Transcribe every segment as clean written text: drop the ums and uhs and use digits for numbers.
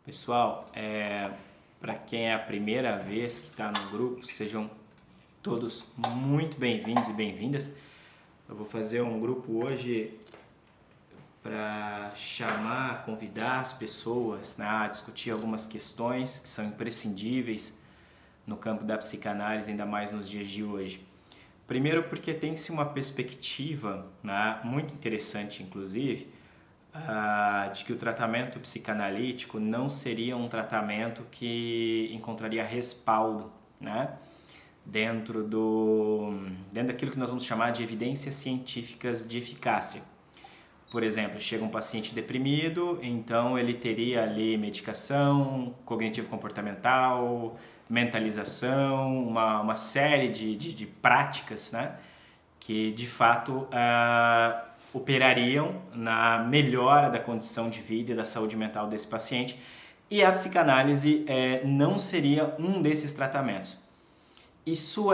Pessoal, para quem é a primeira vez que está no grupo, sejam todos muito bem-vindos e bem-vindas. Eu vou fazer um grupo hoje para convidar as pessoas, né, a discutir algumas questões que são imprescindíveis no campo da psicanálise, ainda mais nos dias de hoje. Primeiro porque tem-se uma perspectiva, né, muito interessante, inclusive, de que o tratamento psicanalítico não seria um tratamento que encontraria respaldo, né, dentro daquilo que nós vamos chamar de evidências científicas de eficácia. Por exemplo, chega um paciente deprimido, então ele teria ali medicação, cognitivo-comportamental, mentalização, uma série de práticas, né, que de fato operariam na melhora da condição de vida e da saúde mental desse paciente, e a psicanálise não seria um desses tratamentos. Isso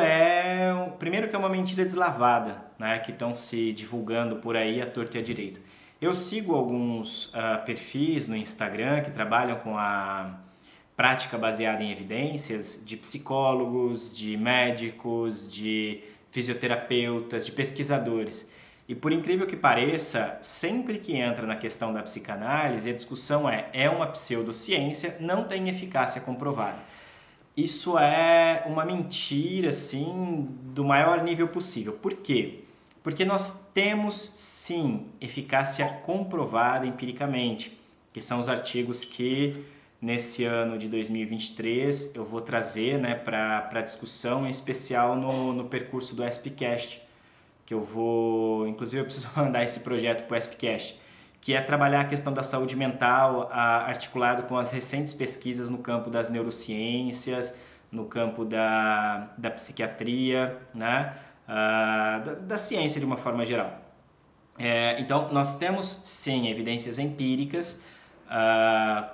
primeiro que é uma mentira deslavada, né, que estão se divulgando por aí à torto e à direito. Eu sigo alguns perfis no Instagram que trabalham com a prática baseada em evidências de psicólogos, de médicos, de fisioterapeutas, de pesquisadores. E por incrível que pareça, sempre que entra na questão da psicanálise, a discussão é uma pseudociência, não tem eficácia comprovada. Isso é uma mentira, assim, do maior nível possível. Por quê? Porque nós temos, sim, eficácia comprovada empiricamente, que são os artigos que, nesse ano de 2023, eu vou trazer, né, para discussão, em especial no percurso do SPCast, que eu vou, inclusive eu preciso mandar esse projeto para o SPCast, que é trabalhar a questão da saúde mental articulado com as recentes pesquisas no campo das neurociências, no campo da psiquiatria, né? Da ciência de uma forma geral. Então, nós temos, sim, evidências empíricas,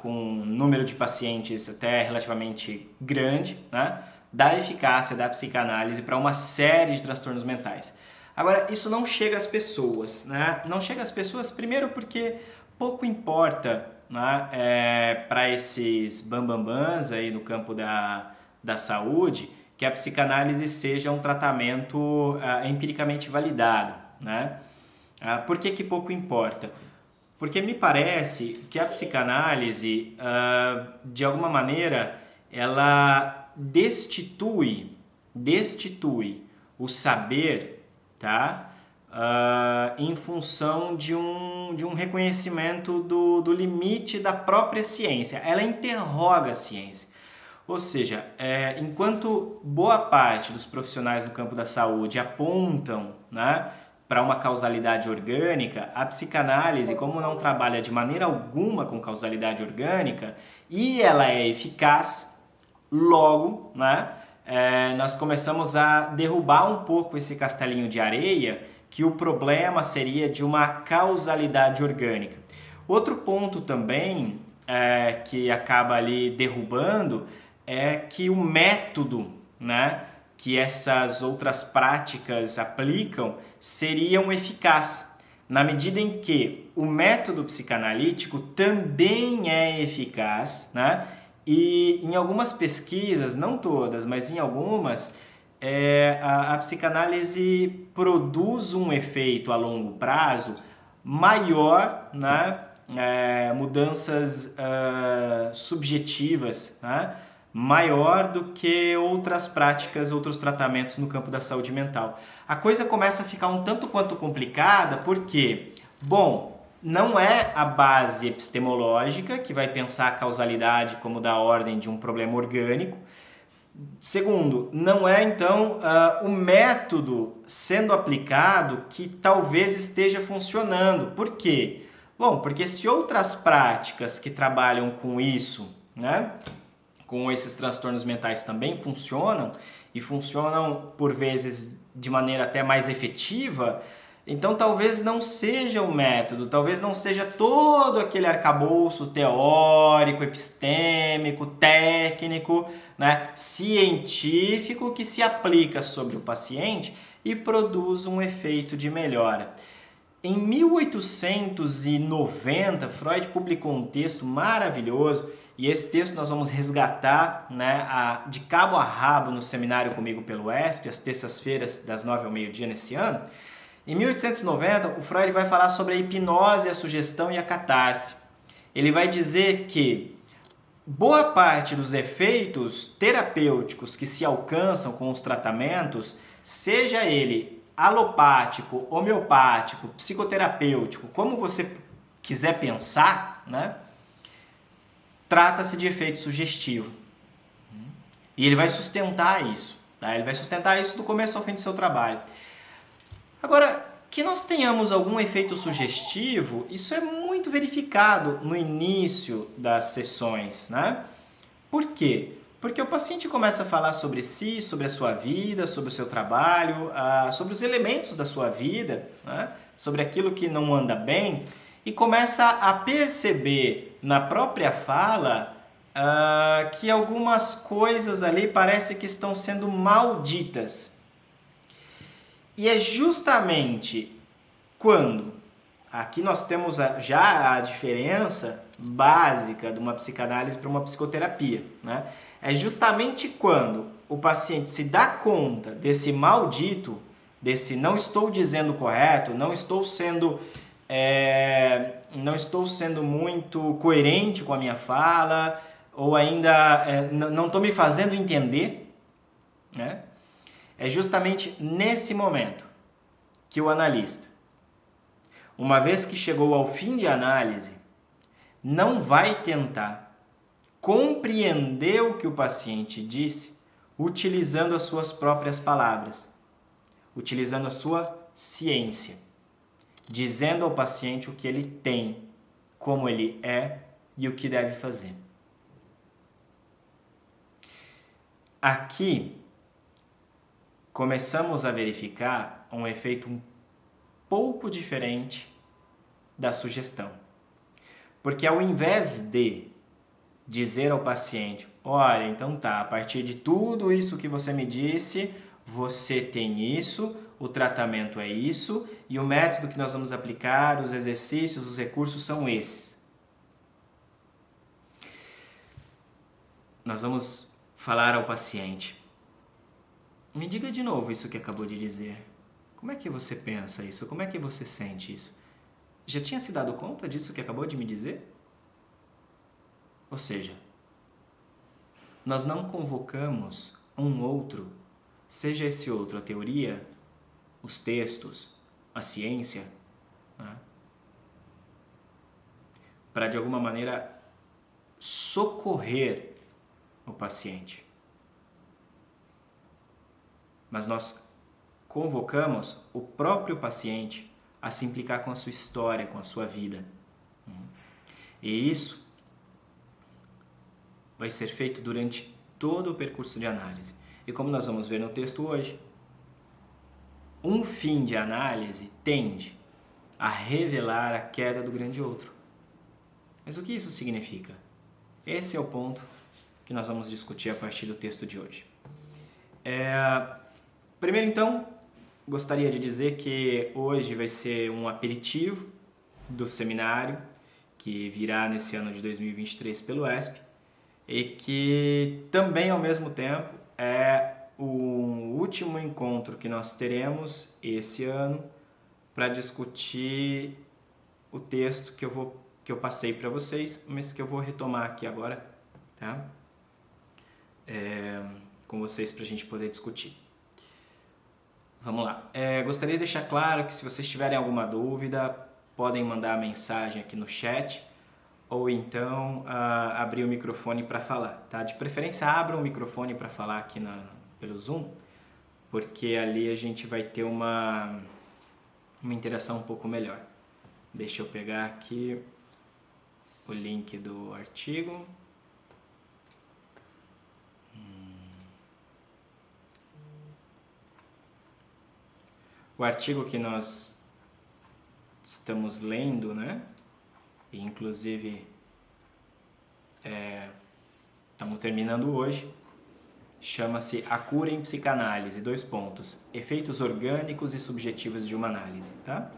com um número de pacientes até relativamente grande, né, da eficácia da psicanálise para uma série de transtornos mentais. Agora, isso não chega às pessoas, né? Não chega às pessoas, primeiro porque pouco importa, né, para esses bambambãs aí no campo da saúde que a psicanálise seja um tratamento empiricamente validado, né? Por que pouco importa? Porque me parece que a psicanálise, de alguma maneira, ela destitui o saber, tá? Em função de um reconhecimento do limite da própria ciência. Ela interroga a ciência. Ou seja, enquanto boa parte dos profissionais no campo da saúde apontam, né, para uma causalidade orgânica, a psicanálise, como não trabalha de maneira alguma com causalidade orgânica, e ela é eficaz, logo, né, nós começamos a derrubar um pouco esse castelinho de areia, que o problema seria de uma causalidade orgânica. Outro ponto também que acaba ali derrubando é que o método, né, que essas outras práticas aplicam seriam eficazes, na medida em que o método psicanalítico também é eficaz, né? E em algumas pesquisas, não todas, mas em algumas, a psicanálise produz um efeito a longo prazo maior, né? Mudanças subjetivas, né, maior do que outras práticas, outros tratamentos no campo da saúde mental. A coisa começa a ficar um tanto quanto complicada porque, bom, não é a base epistemológica que vai pensar a causalidade como da ordem de um problema orgânico. Segundo, não é então o método sendo aplicado que talvez esteja funcionando. Por quê? Bom, porque se outras práticas que trabalham com isso, né, com esses transtornos mentais também funcionam, e funcionam por vezes de maneira até mais efetiva, então talvez não seja o método, talvez não seja todo aquele arcabouço teórico, epistêmico, técnico, né, científico que se aplica sobre o paciente e produz um efeito de melhora. Em 1890, Freud publicou um texto maravilhoso e esse texto nós vamos resgatar, né, de cabo a rabo no seminário comigo pelo ESP, às terças-feiras das 9 ao meio-dia nesse ano. Em 1890, o Freud vai falar sobre a hipnose, a sugestão e a catarse. Ele vai dizer que boa parte dos efeitos terapêuticos que se alcançam com os tratamentos, seja ele alopático, homeopático, psicoterapêutico, como você quiser pensar, né? Trata-se de efeito sugestivo. E ele vai sustentar isso. Tá? Ele vai sustentar isso do começo ao fim do seu trabalho. Agora, que nós tenhamos algum efeito sugestivo, isso é muito verificado no início das sessões, né? Por quê? Porque o paciente começa a falar sobre si, sobre a sua vida, sobre o seu trabalho, sobre os elementos da sua vida, né? Sobre aquilo que não anda bem, e começa a perceber na própria fala que algumas coisas ali parece que estão sendo malditas. E é justamente quando, aqui nós temos já a diferença básica de uma psicanálise para uma psicoterapia, né? É justamente quando o paciente se dá conta desse maldito, desse não estou dizendo correto, não estou sendo muito coerente com a minha fala, ou ainda não estou me fazendo entender, né? É justamente nesse momento que o analista, uma vez que chegou ao fim de análise, não vai tentar compreender o que o paciente disse utilizando as suas próprias palavras, utilizando a sua ciência, dizendo ao paciente o que ele tem, como ele é e o que deve fazer. Aqui, começamos a verificar um efeito um pouco diferente da sugestão. Porque ao invés de dizer ao paciente, olha, então tá, a partir de tudo isso que você me disse, você tem isso, o tratamento é isso, e o método que nós vamos aplicar, os exercícios, os recursos são esses. Nós vamos falar ao paciente, me diga de novo isso que acabou de dizer. Como é que você pensa isso? Como é que você sente isso? Já tinha se dado conta disso que acabou de me dizer? Ou seja, nós não convocamos um outro, seja esse outro a teoria, os textos, a ciência, né? Para de alguma maneira socorrer o paciente. Mas nós convocamos o próprio paciente a se implicar com a sua história, com a sua vida. E isso vai ser feito durante todo o percurso de análise. E como nós vamos ver no texto hoje, um fim de análise tende a revelar a queda do grande outro. Mas o que isso significa? Esse é o ponto que nós vamos discutir a partir do texto de hoje. Primeiro, então, gostaria de dizer que hoje vai ser um aperitivo do seminário que virá nesse ano de 2023 pelo ESP e que também, ao mesmo tempo, é o último encontro que nós teremos esse ano para discutir o texto que eu passei para vocês, mas que eu vou retomar aqui agora, tá? Com vocês para a gente poder discutir. Vamos lá. Gostaria de deixar claro que se vocês tiverem alguma dúvida, podem mandar mensagem aqui no chat ou então abrir o microfone para falar, tá? De preferência, abra o microfone para falar aqui pelo Zoom, porque ali a gente vai ter uma interação um pouco melhor. Deixa eu pegar aqui o link do artigo. O artigo que nós estamos lendo, né? E inclusive estamos terminando hoje, chama-se A Cura em Psicanálise, : Efeitos orgânicos e subjetivos de uma análise, tá?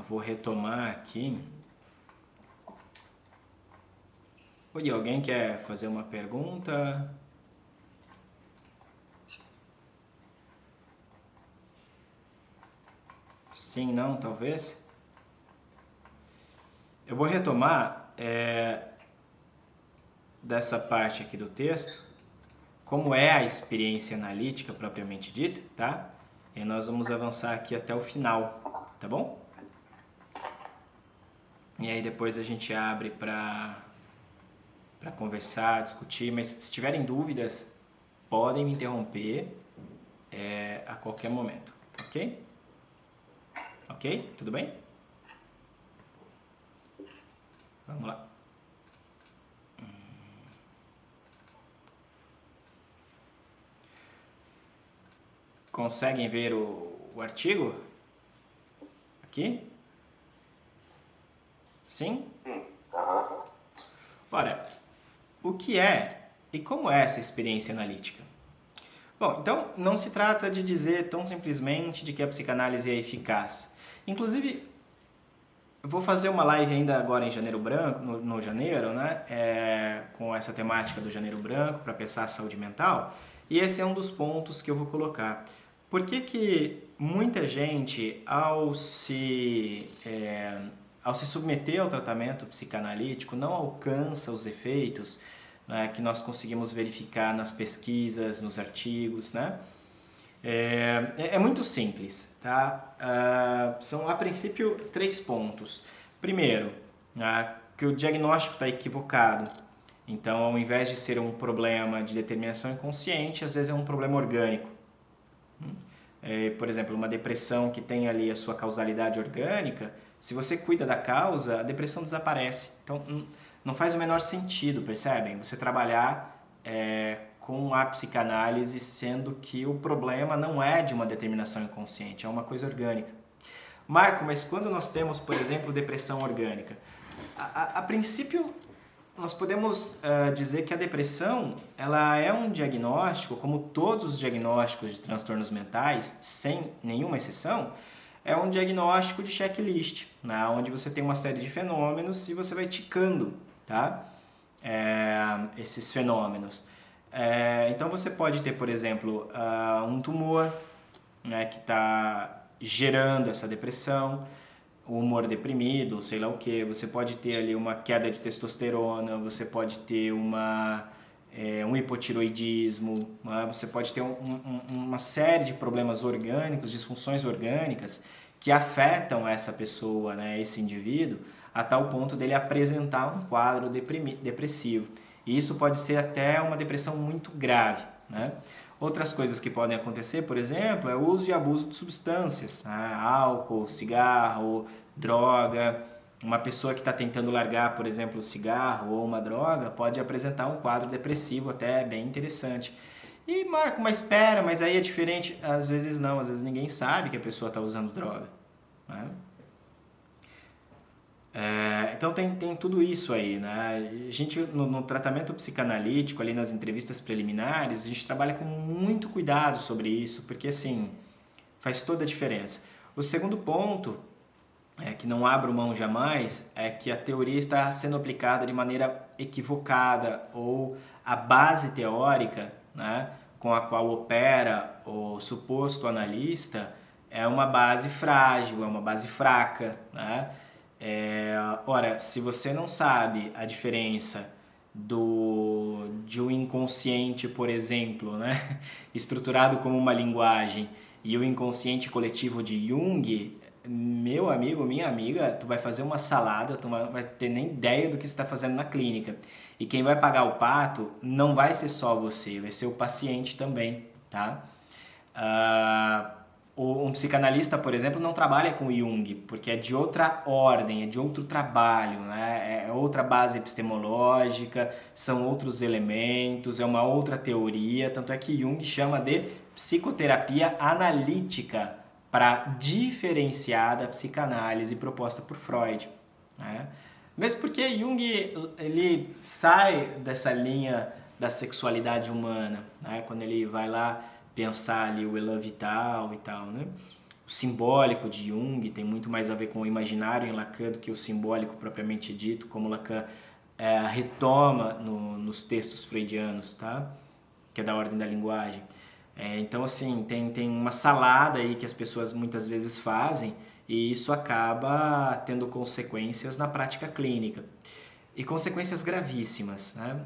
vou retomar aqui. Oi, alguém quer fazer uma pergunta? Sim, não, talvez? Eu vou retomar dessa parte aqui do texto, como é a experiência analítica propriamente dita, tá? E nós vamos avançar aqui até o final, tá bom? E aí depois a gente abre para conversar, discutir, mas se tiverem dúvidas, podem me interromper a qualquer momento, ok? Ok? Tudo bem? Vamos lá. Conseguem ver o artigo? Aqui? Sim? Ora, o que é e como é essa experiência analítica? Bom, então não se trata de dizer tão simplesmente de que a psicanálise é eficaz. Inclusive, eu vou fazer uma live ainda agora em Janeiro Branco, no janeiro, né? Com essa temática do Janeiro Branco, para pensar a saúde mental. E esse é um dos pontos que eu vou colocar. Por que muita gente, ao se submeter ao tratamento psicanalítico, não alcança os efeitos, né, que nós conseguimos verificar nas pesquisas, nos artigos, né? É muito simples, tá? São, a princípio, 3 pontos. Primeiro, que o diagnóstico está equivocado. Então, ao invés de ser um problema de determinação inconsciente, às vezes é um problema orgânico. Por exemplo, uma depressão que tem ali a sua causalidade orgânica, se você cuida da causa, a depressão desaparece. Então, não faz o menor sentido, percebem? Você trabalhar com a psicanálise, sendo que o problema não é de uma determinação inconsciente, é uma coisa orgânica. Marco, mas quando nós temos, por exemplo, depressão orgânica, a princípio nós podemos dizer que a depressão ela é um diagnóstico, como todos os diagnósticos de transtornos mentais, sem nenhuma exceção, é um diagnóstico de checklist, né, onde você tem uma série de fenômenos e você vai ticando, tá? Esses fenômenos. Então você pode ter, por exemplo, um tumor, né, que está gerando essa depressão, o humor deprimido, sei lá o que. Você pode ter ali uma queda de testosterona, você pode ter um hipotiroidismo, né? Você pode ter uma série de problemas orgânicos, disfunções orgânicas que afetam essa pessoa, né, esse indivíduo, a tal ponto dele apresentar um quadro depressivo. E isso pode ser até uma depressão muito grave, né? Outras coisas que podem acontecer, por exemplo, é o uso e abuso de substâncias, né? Álcool, cigarro, droga. Uma pessoa que está tentando largar, por exemplo, o cigarro ou uma droga pode apresentar um quadro depressivo até bem interessante. E, Marco, mas espera, mas aí é diferente. Às vezes não, às vezes ninguém sabe que a pessoa está usando droga, né? Então tem tudo isso aí, né? A gente, no tratamento psicanalítico, ali nas entrevistas preliminares, a gente trabalha com muito cuidado sobre isso, porque assim, faz toda a diferença. O segundo ponto, que não abro mão jamais, é que a teoria está sendo aplicada de maneira equivocada, ou a base teórica, né, com a qual opera o suposto analista é uma base frágil, é uma base fraca, né? Ora, se você não sabe a diferença de um inconsciente, por exemplo, né, estruturado como uma linguagem, e o inconsciente coletivo de Jung, meu amigo, minha amiga, tu vai fazer uma salada, tu não vai ter nem ideia do que você está fazendo na clínica. E quem vai pagar o pato não vai ser só você, vai ser o paciente também, tá? Um psicanalista, por exemplo, não trabalha com Jung, porque é de outra ordem, é de outro trabalho, né? É outra base epistemológica, são outros elementos, é uma outra teoria, tanto é que Jung chama de psicoterapia analítica para diferenciar da psicanálise proposta por Freud, né? Mesmo porque Jung ele sai dessa linha da sexualidade humana, né? Quando ele vai lá pensar ali o elan vital e tal, né? O simbólico de Jung tem muito mais a ver com o imaginário em Lacan do que o simbólico propriamente dito, como Lacan retoma nos textos freudianos, tá? Que é da ordem da linguagem. Então, assim, tem uma salada aí que as pessoas muitas vezes fazem e isso acaba tendo consequências na prática clínica. E consequências gravíssimas, né?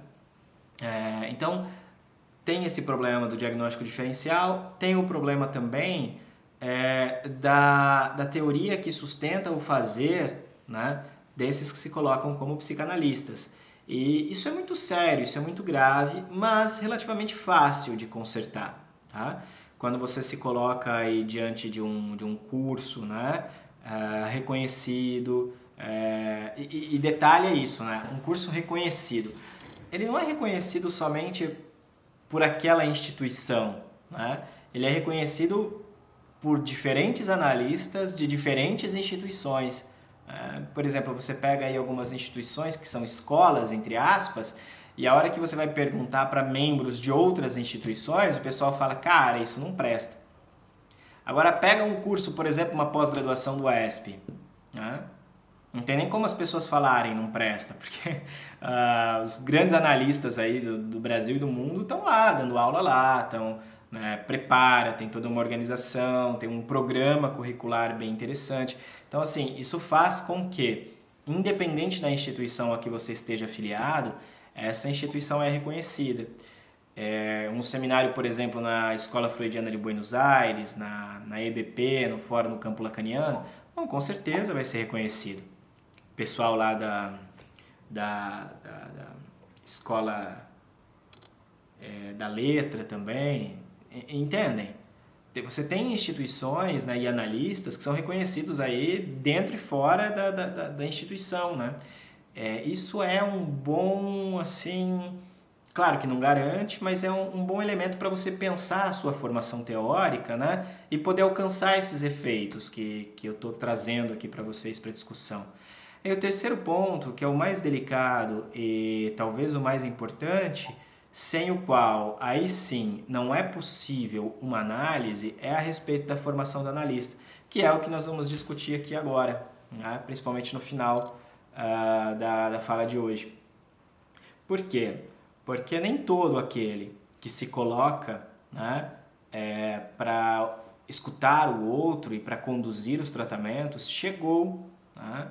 Então, tem esse problema do diagnóstico diferencial, tem o problema também da teoria que sustenta o fazer, né, desses que se colocam como psicanalistas. E isso é muito sério, isso é muito grave, mas relativamente fácil de consertar. Tá? Quando você se coloca aí diante de um curso, né, reconhecido, e detalhe isso, né, um curso reconhecido. Ele não é reconhecido somente por aquela instituição, né? Ele é reconhecido por diferentes analistas de diferentes instituições. Por exemplo, você pega aí algumas instituições que são escolas, entre aspas, e a hora que você vai perguntar para membros de outras instituições, o pessoal fala, cara, isso não presta. Agora pega um curso, por exemplo, uma pós-graduação do UESP, né? Não tem nem como as pessoas falarem não presta, porque os grandes analistas aí do Brasil e do mundo estão lá, dando aula lá, estão, né, prepara, tem toda uma organização, tem um programa curricular bem interessante. Então, assim, isso faz com que, independente da instituição a que você esteja afiliado, essa instituição é reconhecida. Um seminário, por exemplo, na Escola Freudiana de Buenos Aires, na EBP, no Fórum do Campo Lacaniano, bom, com certeza vai ser reconhecido. Pessoal lá da escola da letra também, entendem? Você tem instituições, né, e analistas que são reconhecidos aí dentro e fora da instituição, né? Isso é um bom, assim, claro que não garante, mas é um bom elemento para você pensar a sua formação teórica, né? E poder alcançar esses efeitos que eu estou trazendo aqui para vocês para discussão. E o terceiro ponto, que é o mais delicado e talvez o mais importante, sem o qual aí sim não é possível uma análise, é a respeito da formação do analista, que é o que nós vamos discutir aqui agora, né? Principalmente no final da fala de hoje. Por quê? Porque nem todo aquele que se coloca, né, para escutar o outro e para conduzir os tratamentos chegou, né,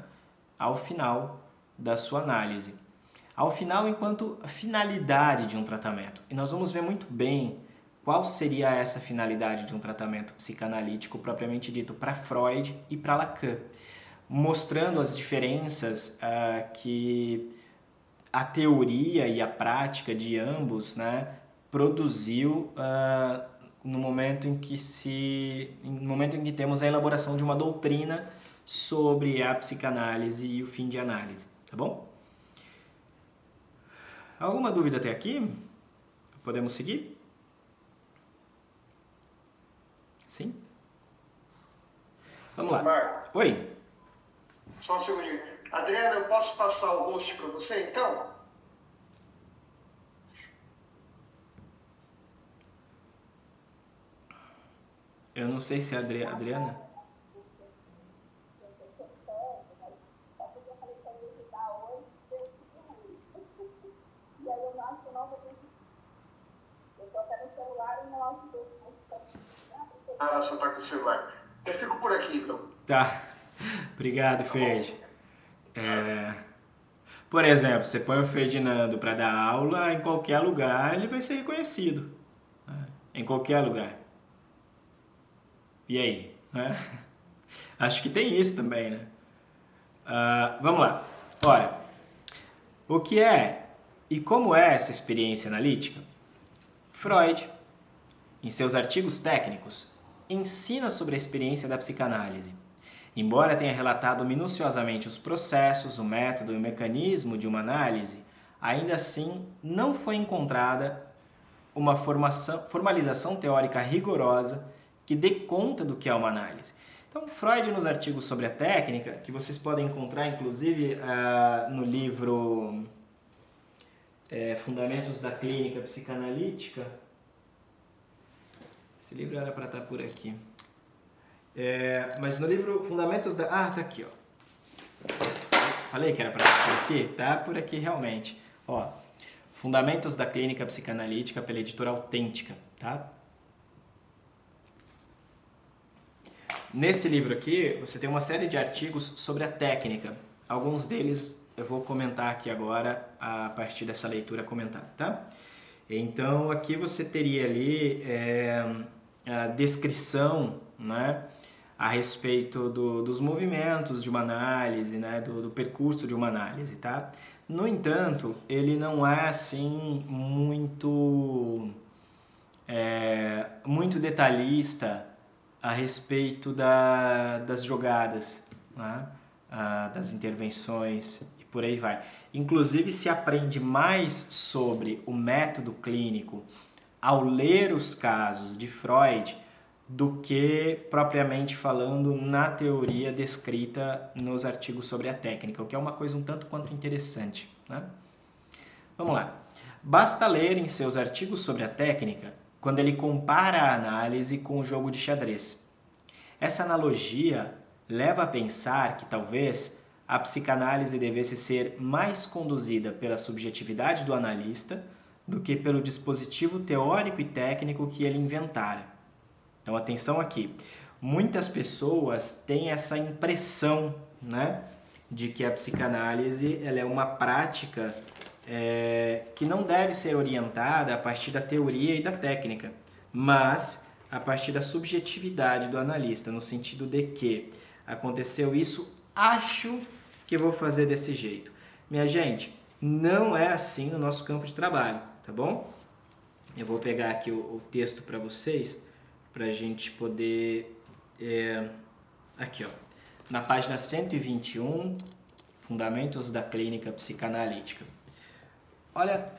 ao final da sua análise. Ao final, enquanto finalidade de um tratamento. E nós vamos ver muito bem qual seria essa finalidade de um tratamento psicanalítico propriamente dito para Freud e para Lacan, mostrando as diferenças que a teoria e a prática de ambos, né, produziu no momento em que temos a elaboração de uma doutrina sobre a psicanálise e o fim de análise, tá bom? Alguma dúvida até aqui? Podemos seguir? Sim? Vamos lá. Marco, Oi? só um segundinho. Adriana, eu posso passar o host para você, então? Eu não sei se é a Adriana. Ah, só tá com o celular. Eu fico por aqui, então. Tá. Obrigado, Ferd. Por exemplo, você põe o Ferdinando para dar aula em qualquer lugar, ele vai ser reconhecido. Né? Em qualquer lugar. E aí? Né? Acho que tem isso também, né? Vamos lá. Ora, o que é e como é essa experiência analítica? Freud, em seus artigos técnicos, ensina sobre a experiência da psicanálise. Embora tenha relatado minuciosamente os processos, o método e o mecanismo de uma análise, ainda assim não foi encontrada uma formalização teórica rigorosa que dê conta do que é uma análise. Então, Freud, nos artigos sobre a técnica, que vocês podem encontrar inclusive no livro Fundamentos da Clínica Psicanalítica, esse livro era para estar por aqui. Mas no livro Fundamentos da... Ah, tá aqui, ó. Falei que era para estar por aqui? Tá por aqui realmente. Ó, Fundamentos da Clínica Psicanalítica pela editora Autêntica, tá? Nesse livro aqui, você tem uma série de artigos sobre a técnica. Alguns deles eu vou comentar aqui agora, a partir dessa leitura comentada, tá? Então, aqui você teria ali a descrição, né, a respeito dos movimentos de uma análise, né, do percurso de uma análise, tá? No entanto, ele não é, assim, muito detalhista a respeito das jogadas, né? Das intervenções e por aí vai. Inclusive, se aprende mais sobre o método clínico ao ler os casos de Freud do que, propriamente falando, na teoria descrita nos artigos sobre a técnica, o que é uma coisa um tanto quanto interessante, né? Vamos lá. Basta ler em seus artigos sobre a técnica quando ele compara a análise com o jogo de xadrez. Essa analogia leva a pensar que talvez a psicanálise devesse ser mais conduzida pela subjetividade do analista do que pelo dispositivo teórico e técnico que ele inventara. Então, atenção aqui. Muitas pessoas têm essa impressão, né, de que a psicanálise ela é uma prática que não deve ser orientada a partir da teoria e da técnica, mas a partir da subjetividade do analista, no sentido de que aconteceu isso, acho que vou fazer desse jeito. Minha gente, não é assim no nosso campo de trabalho, tá bom? Eu vou pegar aqui o texto para vocês, para a gente poder... aqui, ó, na página 121, Fundamentos da Clínica Psicanalítica. Olha,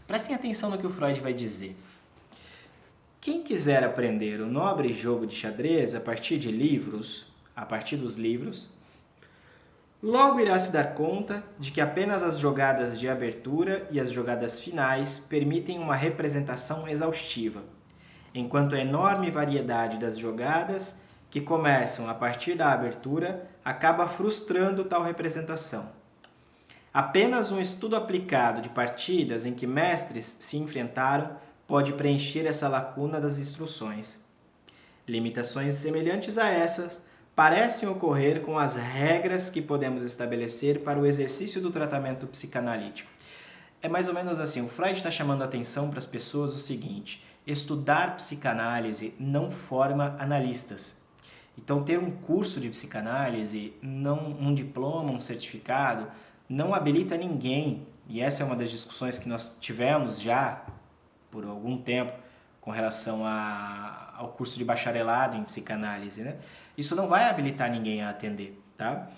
prestem atenção no que o Freud vai dizer. Quem quiser aprender o nobre jogo de xadrez a partir dos livros, logo irá se dar conta de que apenas as jogadas de abertura e as jogadas finais permitem uma representação exaustiva, enquanto a enorme variedade das jogadas que começam a partir da abertura acaba frustrando tal representação. Apenas um estudo aplicado de partidas em que mestres se enfrentaram pode preencher essa lacuna das instruções. Limitações semelhantes a essas parecem ocorrer com as regras que podemos estabelecer para o exercício do tratamento psicanalítico. É mais ou menos assim, o Freud está chamando a atenção para as pessoas o seguinte: estudar psicanálise não forma analistas. Então, ter um curso de psicanálise, um diploma, um certificado, não habilita ninguém, e essa é uma das discussões que nós tivemos já por algum tempo com relação ao curso de bacharelado em psicanálise, né? Isso não vai habilitar ninguém a atender, tá?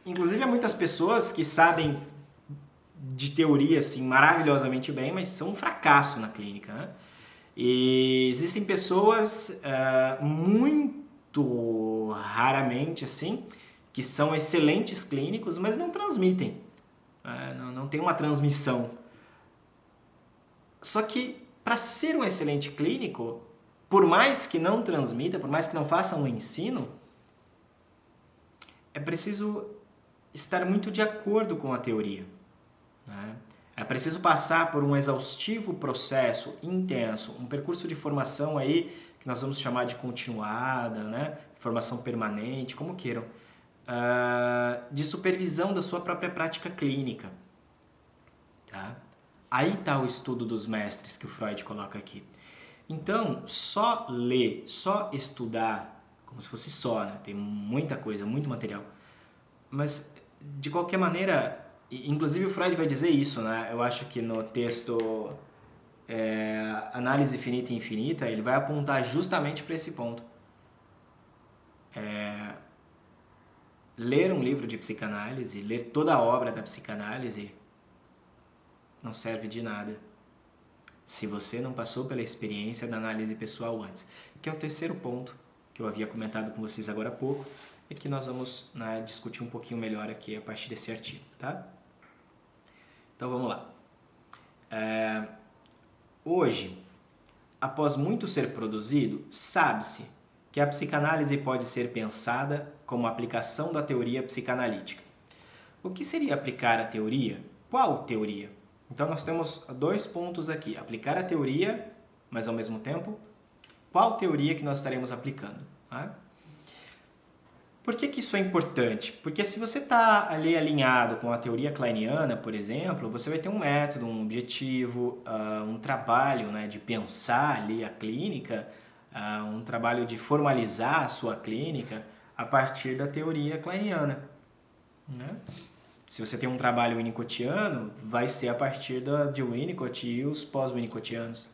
Inclusive, há muitas pessoas que sabem de teoria assim, maravilhosamente bem, mas são um fracasso na clínica, né? E existem pessoas muito raramente assim, que são excelentes clínicos, mas não transmitem, não tem uma transmissão. Só que, para ser um excelente clínico, por mais que não transmita, por mais que não faça um ensino, é preciso estar muito de acordo com a teoria, né? É preciso passar por um exaustivo processo intenso, um percurso de formação aí, que nós vamos chamar de continuada, né? Formação permanente, como queiram. De supervisão da sua própria prática clínica. Tá? Aí está o estudo dos mestres que o Freud coloca aqui. Então, só ler, só estudar, como se fosse só, né? Tem muita coisa, muito material. Mas, de qualquer maneira, inclusive o Freud vai dizer isso, né? Eu acho que no texto Análise Finita e Infinita, ele vai apontar justamente para esse ponto. Ler um livro de psicanálise, ler toda a obra da psicanálise, não serve de nada se você não passou pela experiência da análise pessoal antes. Que é o terceiro ponto que eu havia comentado com vocês agora há pouco e que nós vamos discutir um pouquinho melhor aqui a partir desse artigo, tá? Então vamos lá. Hoje, após muito ser produzido, sabe-se que a psicanálise pode ser pensada como aplicação da teoria psicanalítica. O que seria aplicar a teoria? Qual teoria? Então nós temos 2 pontos aqui, aplicar a teoria, mas ao mesmo tempo, qual teoria que nós estaremos aplicando? Tá? Por que isso é importante? Porque se você está ali alinhado com a teoria kleiniana, por exemplo, você vai ter um método, um objetivo, um trabalho, né, de pensar ali a clínica, um trabalho de formalizar a sua clínica a partir da teoria kleiniana. Né? Se você tem um trabalho winnicottiano, vai ser a partir de Winnicott e os pós-winnicottianos.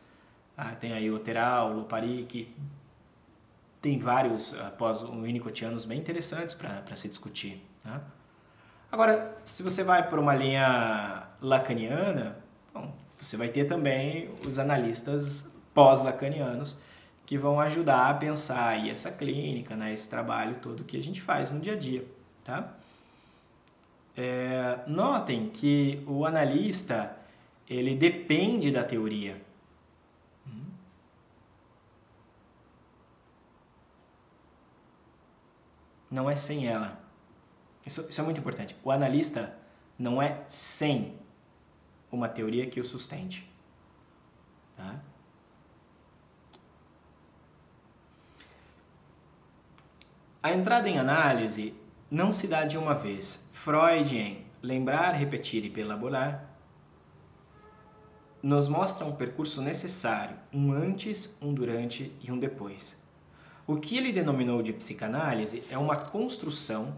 Tem aí o Otteral, o Loparic, tem vários pós-winnicottianos bem interessantes para se discutir. Tá? Agora, se você vai por uma linha lacaniana, bom, você vai ter também os analistas pós-lacanianos que vão ajudar a pensar aí essa clínica, né, esse trabalho todo que a gente faz no dia a dia. Tá? Notem que o analista ele depende da teoria. Não é sem ela. Isso é muito importante. O analista não é sem uma teoria que o sustente. Tá? A entrada em análise não se dá de uma vez. Freud, em Lembrar, Repetir e Elaborar, nos mostra um percurso necessário, um antes, um durante e um depois. O que ele denominou de psicanálise é uma construção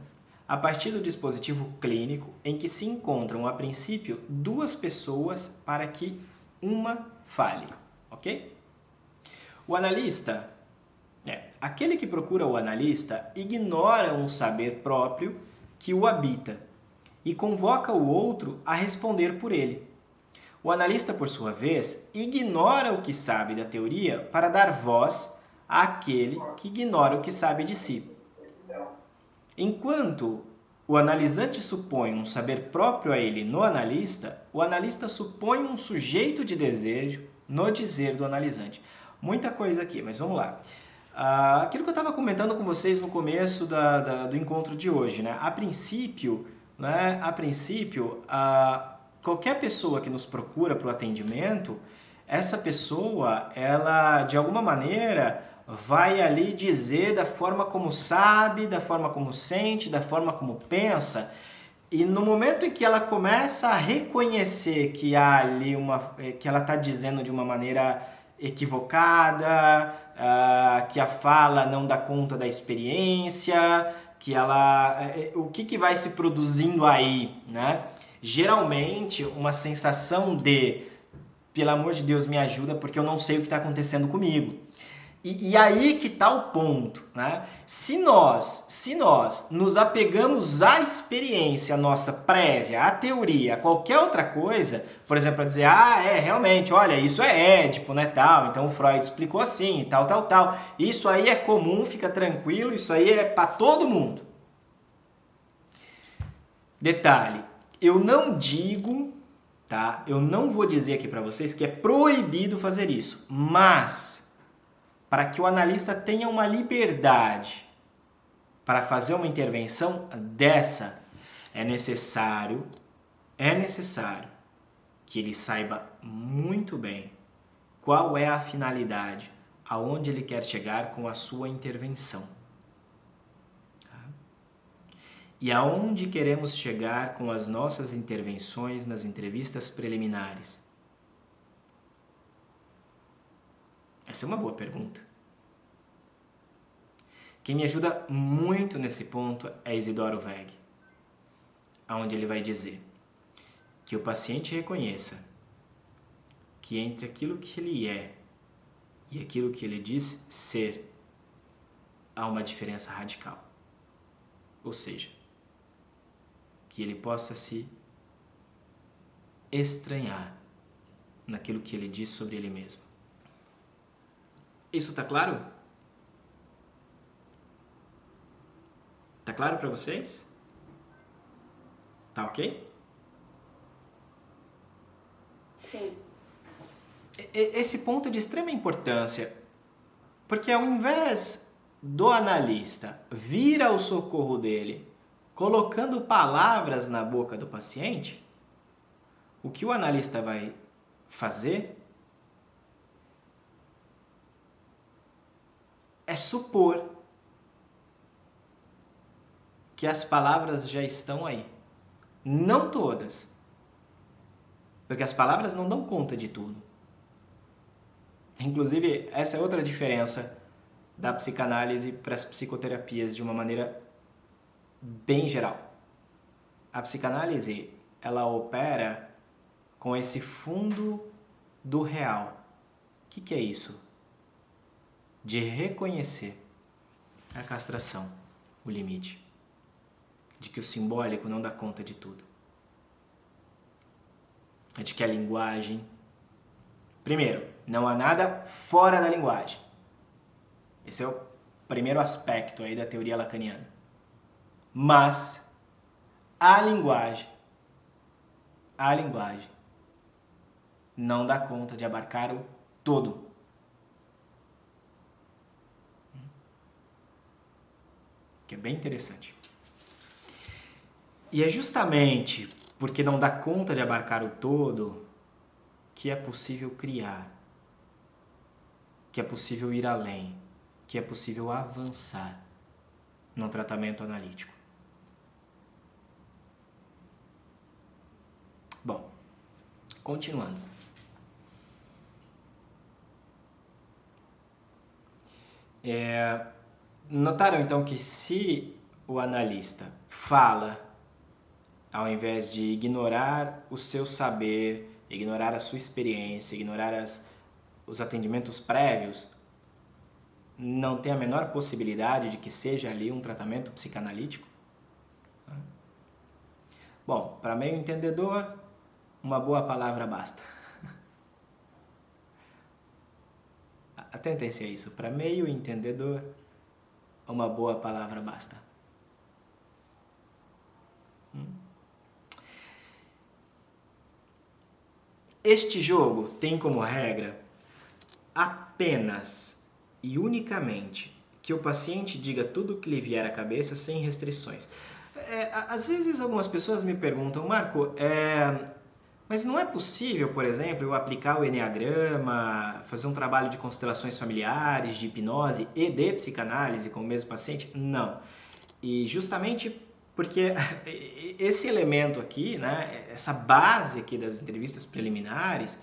a partir do dispositivo clínico em que se encontram, a princípio, 2 pessoas para que uma fale, ok? O analista, aquele que procura o analista, ignora um saber próprio que o habita e convoca o outro a responder por ele. O analista, por sua vez, ignora o que sabe da teoria para dar voz àquele que ignora o que sabe de si. Enquanto o analisante supõe um saber próprio a ele no analista, o analista supõe um sujeito de desejo no dizer do analisante. Muita coisa aqui, mas vamos lá. Aquilo que eu estava comentando com vocês no começo do encontro de hoje, né? A princípio, qualquer pessoa que nos procura para o atendimento, essa pessoa, ela de alguma maneira vai ali dizer da forma como sabe, da forma como sente, da forma como pensa, e no momento em que ela começa a reconhecer que há ali que ela está dizendo de uma maneira equivocada, que a fala não dá conta da experiência, o que vai se produzindo aí, né? Geralmente uma sensação de, pelo amor de Deus, me ajuda porque eu não sei o que está acontecendo comigo. E aí que está o ponto, né? Se nós nos apegamos à experiência nossa prévia, à teoria, a qualquer outra coisa, por exemplo, a dizer, realmente, olha, isso é Édipo, né, tal, então o Freud explicou assim, tal, isso aí é comum, fica tranquilo, isso aí é para todo mundo. Detalhe, eu não digo, tá? Eu não vou dizer aqui para vocês que é proibido fazer isso, mas para que o analista tenha uma liberdade para fazer uma intervenção dessa, é necessário que ele saiba muito bem qual é a finalidade, aonde ele quer chegar com a sua intervenção. Tá? E aonde queremos chegar com as nossas intervenções nas entrevistas preliminares? Essa é uma boa pergunta. Quem me ajuda muito nesse ponto é Isidoro Weg, onde ele vai dizer que o paciente reconheça que entre aquilo que ele é e aquilo que ele diz ser, há uma diferença radical. Ou seja, que ele possa se estranhar naquilo que ele diz sobre ele mesmo. Isso tá claro? Tá claro para vocês? Tá ok? Sim. esse ponto é de extrema importância, porque ao invés do analista vir ao socorro dele, colocando palavras na boca do paciente, o que o analista vai fazer é supor que as palavras já estão aí. Não todas. Porque as palavras não dão conta de tudo. Inclusive, essa é outra diferença da psicanálise para as psicoterapias de uma maneira bem geral. A psicanálise, ela opera com esse fundo do real. O que é isso? De reconhecer a castração, o limite. De que o simbólico não dá conta de tudo. É de que a linguagem... Primeiro, não há nada fora da linguagem. Esse é o primeiro aspecto aí da teoria lacaniana. Mas a linguagem não dá conta de abarcar o todo. Que é bem interessante. E é justamente porque não dá conta de abarcar o todo que é possível criar, que é possível ir além, que é possível avançar no tratamento analítico. Bom, continuando. Notaram então que se o analista fala, ao invés de ignorar o seu saber, ignorar a sua experiência, ignorar os atendimentos prévios, não tem a menor possibilidade de que seja ali um tratamento psicanalítico? Bom, para meio entendedor, uma boa palavra basta. Atentem-se a isso. Para meio entendedor, uma boa palavra basta. Este jogo tem como regra apenas e unicamente que o paciente diga tudo o que lhe vier à cabeça sem restrições. Às vezes algumas pessoas me perguntam, Marco, mas não é possível, por exemplo, eu aplicar o eneagrama, fazer um trabalho de constelações familiares, de hipnose e de psicanálise com o mesmo paciente? Não. E justamente porque esse elemento aqui, né, essa base aqui das entrevistas preliminares,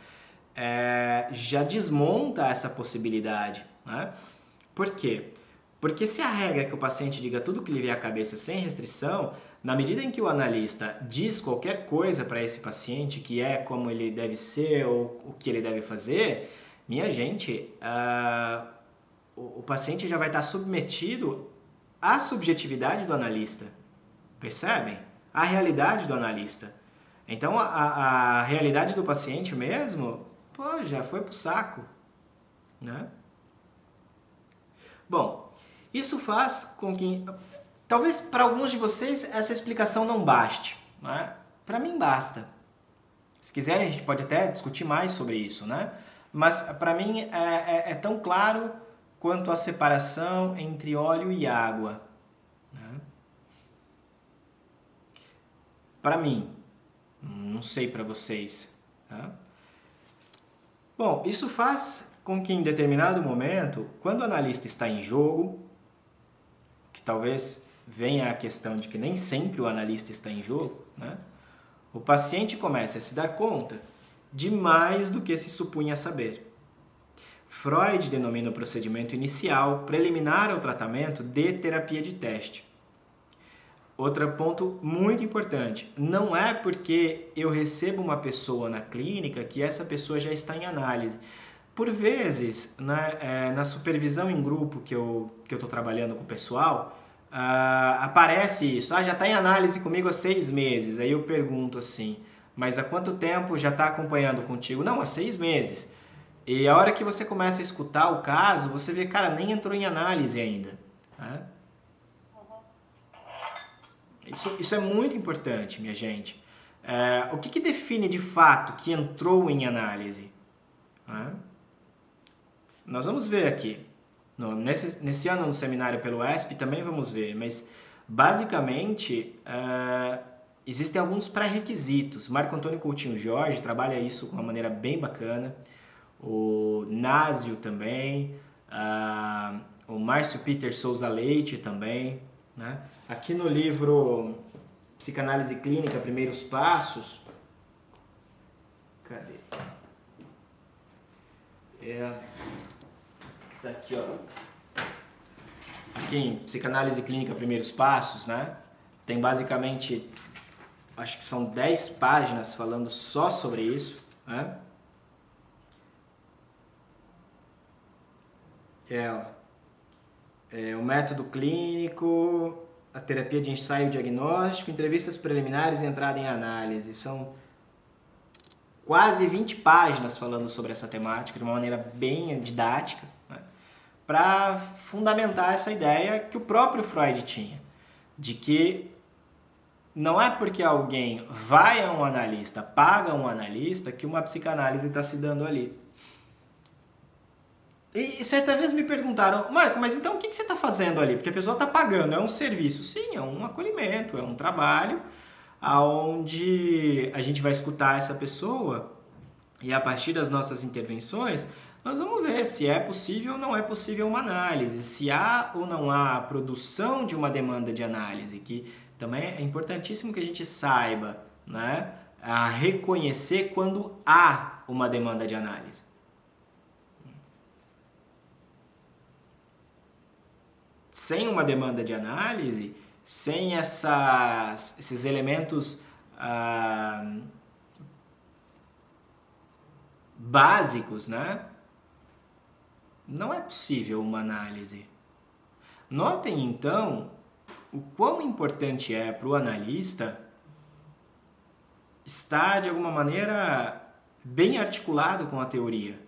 já desmonta essa possibilidade. Né? Por quê? Porque se a regra é que o paciente diga tudo o que lhe vier à cabeça sem restrição, na medida em que o analista diz qualquer coisa para esse paciente, que é como ele deve ser ou o que ele deve fazer, minha gente, o paciente já vai estar submetido à subjetividade do analista. Percebem? A realidade do analista. Então, a realidade do paciente mesmo, já foi pro saco. Né? Bom, isso faz com que... Talvez para alguns de vocês essa explicação não baste. Né? Para mim basta. Se quiserem, a gente pode até discutir mais sobre isso. Né? Mas para mim é tão claro quanto a separação entre óleo e água. Para mim, não sei para vocês. Tá? Bom, isso faz com que em determinado momento, quando o analista está em jogo, que talvez venha a questão de que nem sempre o analista está em jogo, né? O paciente comece a se dar conta de mais do que se supunha saber. Freud denomina o procedimento inicial, preliminar ao tratamento, de terapia de teste. Outro ponto muito importante, não é porque eu recebo uma pessoa na clínica que essa pessoa já está em análise. Por vezes, na supervisão em grupo que eu estou trabalhando com o pessoal, aparece isso, já está em análise comigo há 6 meses. Aí eu pergunto assim, mas há quanto tempo já está acompanhando contigo? Não, há 6 meses. E a hora que você começa a escutar o caso, você vê, cara, nem entrou em análise ainda. Né? Isso é muito importante, minha gente. O que define de fato que entrou em análise? né? Nós vamos ver aqui. Nesse ano no seminário pelo ESP também vamos ver, mas basicamente existem alguns pré-requisitos. Marco Antônio Coutinho Jorge trabalha isso de uma maneira bem bacana, o Násio também, o Márcio Peter Souza Leite também, né? Aqui no livro Psicanálise Clínica, Primeiros Passos, cadê? Tá aqui, ó. Aqui em Psicanálise Clínica, Primeiros Passos, né? Tem basicamente, acho que são 10 páginas falando só sobre isso, né? O método clínico, a terapia de ensaio diagnóstico, entrevistas preliminares e entrada em análise. São quase 20 páginas falando sobre essa temática de uma maneira bem didática, né? Para fundamentar essa ideia que o próprio Freud tinha, de que não é porque alguém vai a um analista, paga um analista, que uma psicanálise está se dando ali. E certa vez me perguntaram, Marco, mas então o que você está fazendo ali? Porque a pessoa está pagando, é um serviço. Sim, é um acolhimento, é um trabalho onde a gente vai escutar essa pessoa e a partir das nossas intervenções nós vamos ver se é possível ou não é possível uma análise, se há ou não há a produção de uma demanda de análise, que também é importantíssimo que a gente saiba, né, a reconhecer quando há uma demanda de análise. Sem uma demanda de análise, sem esses elementos básicos, né? Não é possível uma análise. Notem, então, o quão importante é para o analista estar, de alguma maneira, bem articulado com a teoria.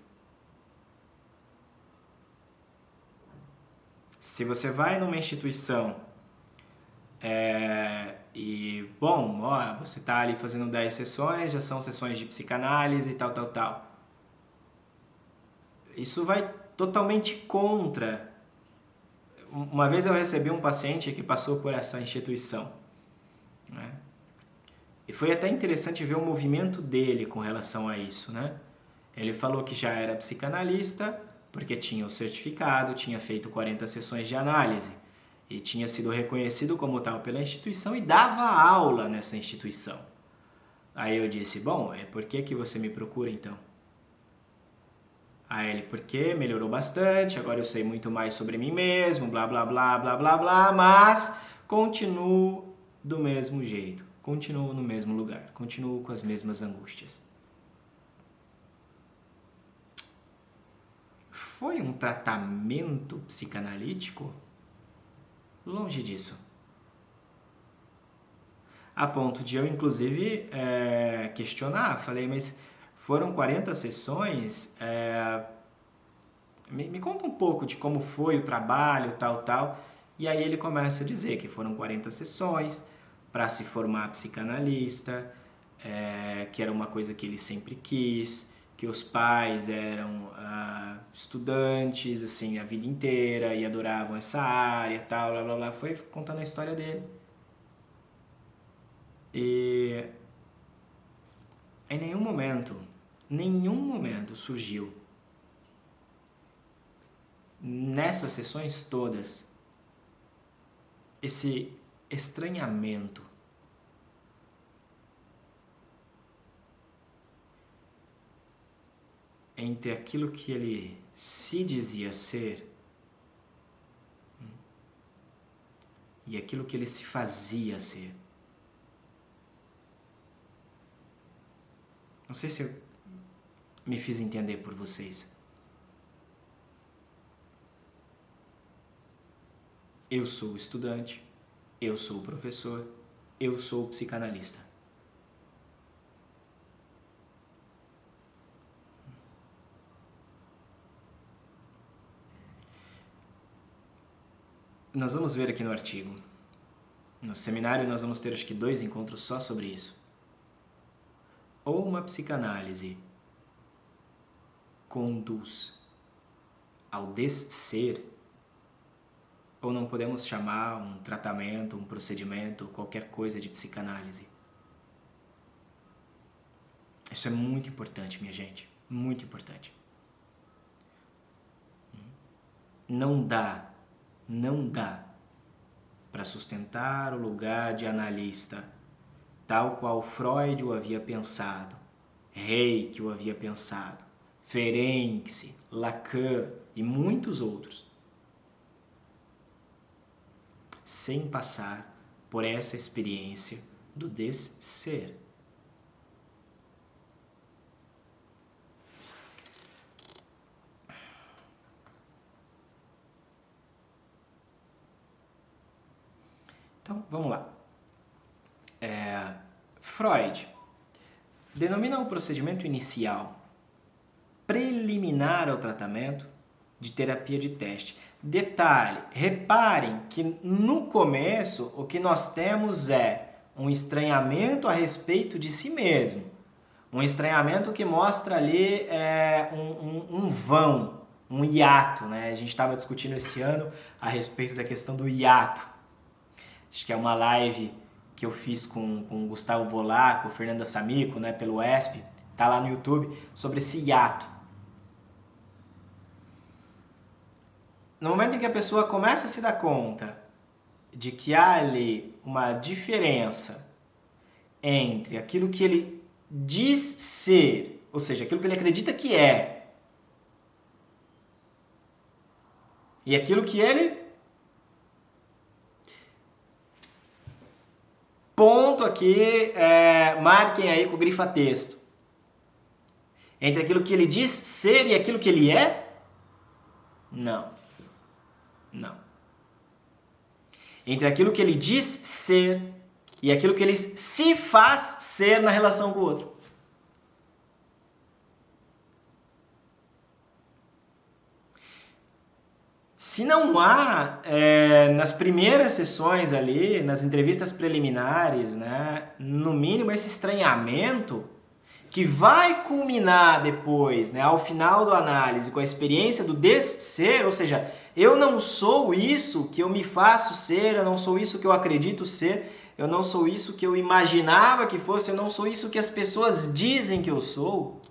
Se você vai numa instituição você está ali fazendo 10 sessões, já são sessões de psicanálise e tal. Isso vai totalmente contra. Uma vez eu recebi um paciente que passou por essa instituição, né? E foi até interessante ver o movimento dele com relação a isso, né? Ele falou que já era psicanalista, porque tinha o certificado, tinha feito 40 sessões de análise e tinha sido reconhecido como tal pela instituição e dava aula nessa instituição. Aí eu disse, bom, por que você me procura então? Aí ele, porque melhorou bastante, agora eu sei muito mais sobre mim mesmo, blá, blá, blá, blá, blá, blá, mas continuo do mesmo jeito, continuo no mesmo lugar, continuo com as mesmas angústias. Foi um tratamento psicanalítico? Longe disso. A ponto de eu, inclusive, questionar. Falei, mas foram 40 sessões? Me conta um pouco de como foi o trabalho, tal. E aí ele começa a dizer que foram 40 sessões para se formar psicanalista, que era uma coisa que ele sempre quis, que os pais eram estudantes, assim, a vida inteira e adoravam essa área, tal, blá, blá, blá. Foi contando a história dele. E em nenhum momento surgiu nessas sessões todas esse estranhamento entre aquilo que ele se dizia ser e aquilo que ele se fazia ser. Não sei se eu me fiz entender por vocês. Eu sou o estudante, eu sou o professor, eu sou o psicanalista. Nós vamos ver aqui no artigo. No seminário nós vamos ter acho que 2 encontros só sobre isso. Ou uma psicanálise conduz ao desser, ou não podemos chamar um tratamento, um procedimento, qualquer coisa de psicanálise. Isso é muito importante, minha gente, muito importante. Não dá para sustentar o lugar de analista, tal qual Freud o havia pensado, Reiki o havia pensado, Ferenczi, Lacan e muitos outros, sem passar por essa experiência do desser. Então, vamos lá. Freud denomina o procedimento inicial preliminar ao tratamento de terapia de teste. Detalhe, reparem que no começo o que nós temos é um estranhamento a respeito de si mesmo. Um estranhamento que mostra ali um vão, um hiato, né? A gente estava discutindo esse ano a respeito da questão do hiato. Acho que é uma live que eu fiz com o Gustavo Volar, com a Fernanda Samico, né, pelo ESP, tá lá no YouTube, sobre esse hiato. No momento em que a pessoa começa a se dar conta de que há ali uma diferença entre aquilo que ele diz ser, ou seja, aquilo que ele acredita que é, e aquilo que ele... Ponto aqui, marquem aí com grifa-texto. Entre aquilo que ele diz ser e aquilo que ele é? Não. Entre aquilo que ele diz ser e aquilo que ele se faz ser na relação com o outro. Se não há, nas primeiras sessões ali, nas entrevistas preliminares, né, no mínimo esse estranhamento que vai culminar depois, né, ao final da análise, com a experiência do desser, ou seja, eu não sou isso que eu me faço ser, eu não sou isso que eu acredito ser, eu não sou isso que eu imaginava que fosse, eu não sou isso que as pessoas dizem que eu sou.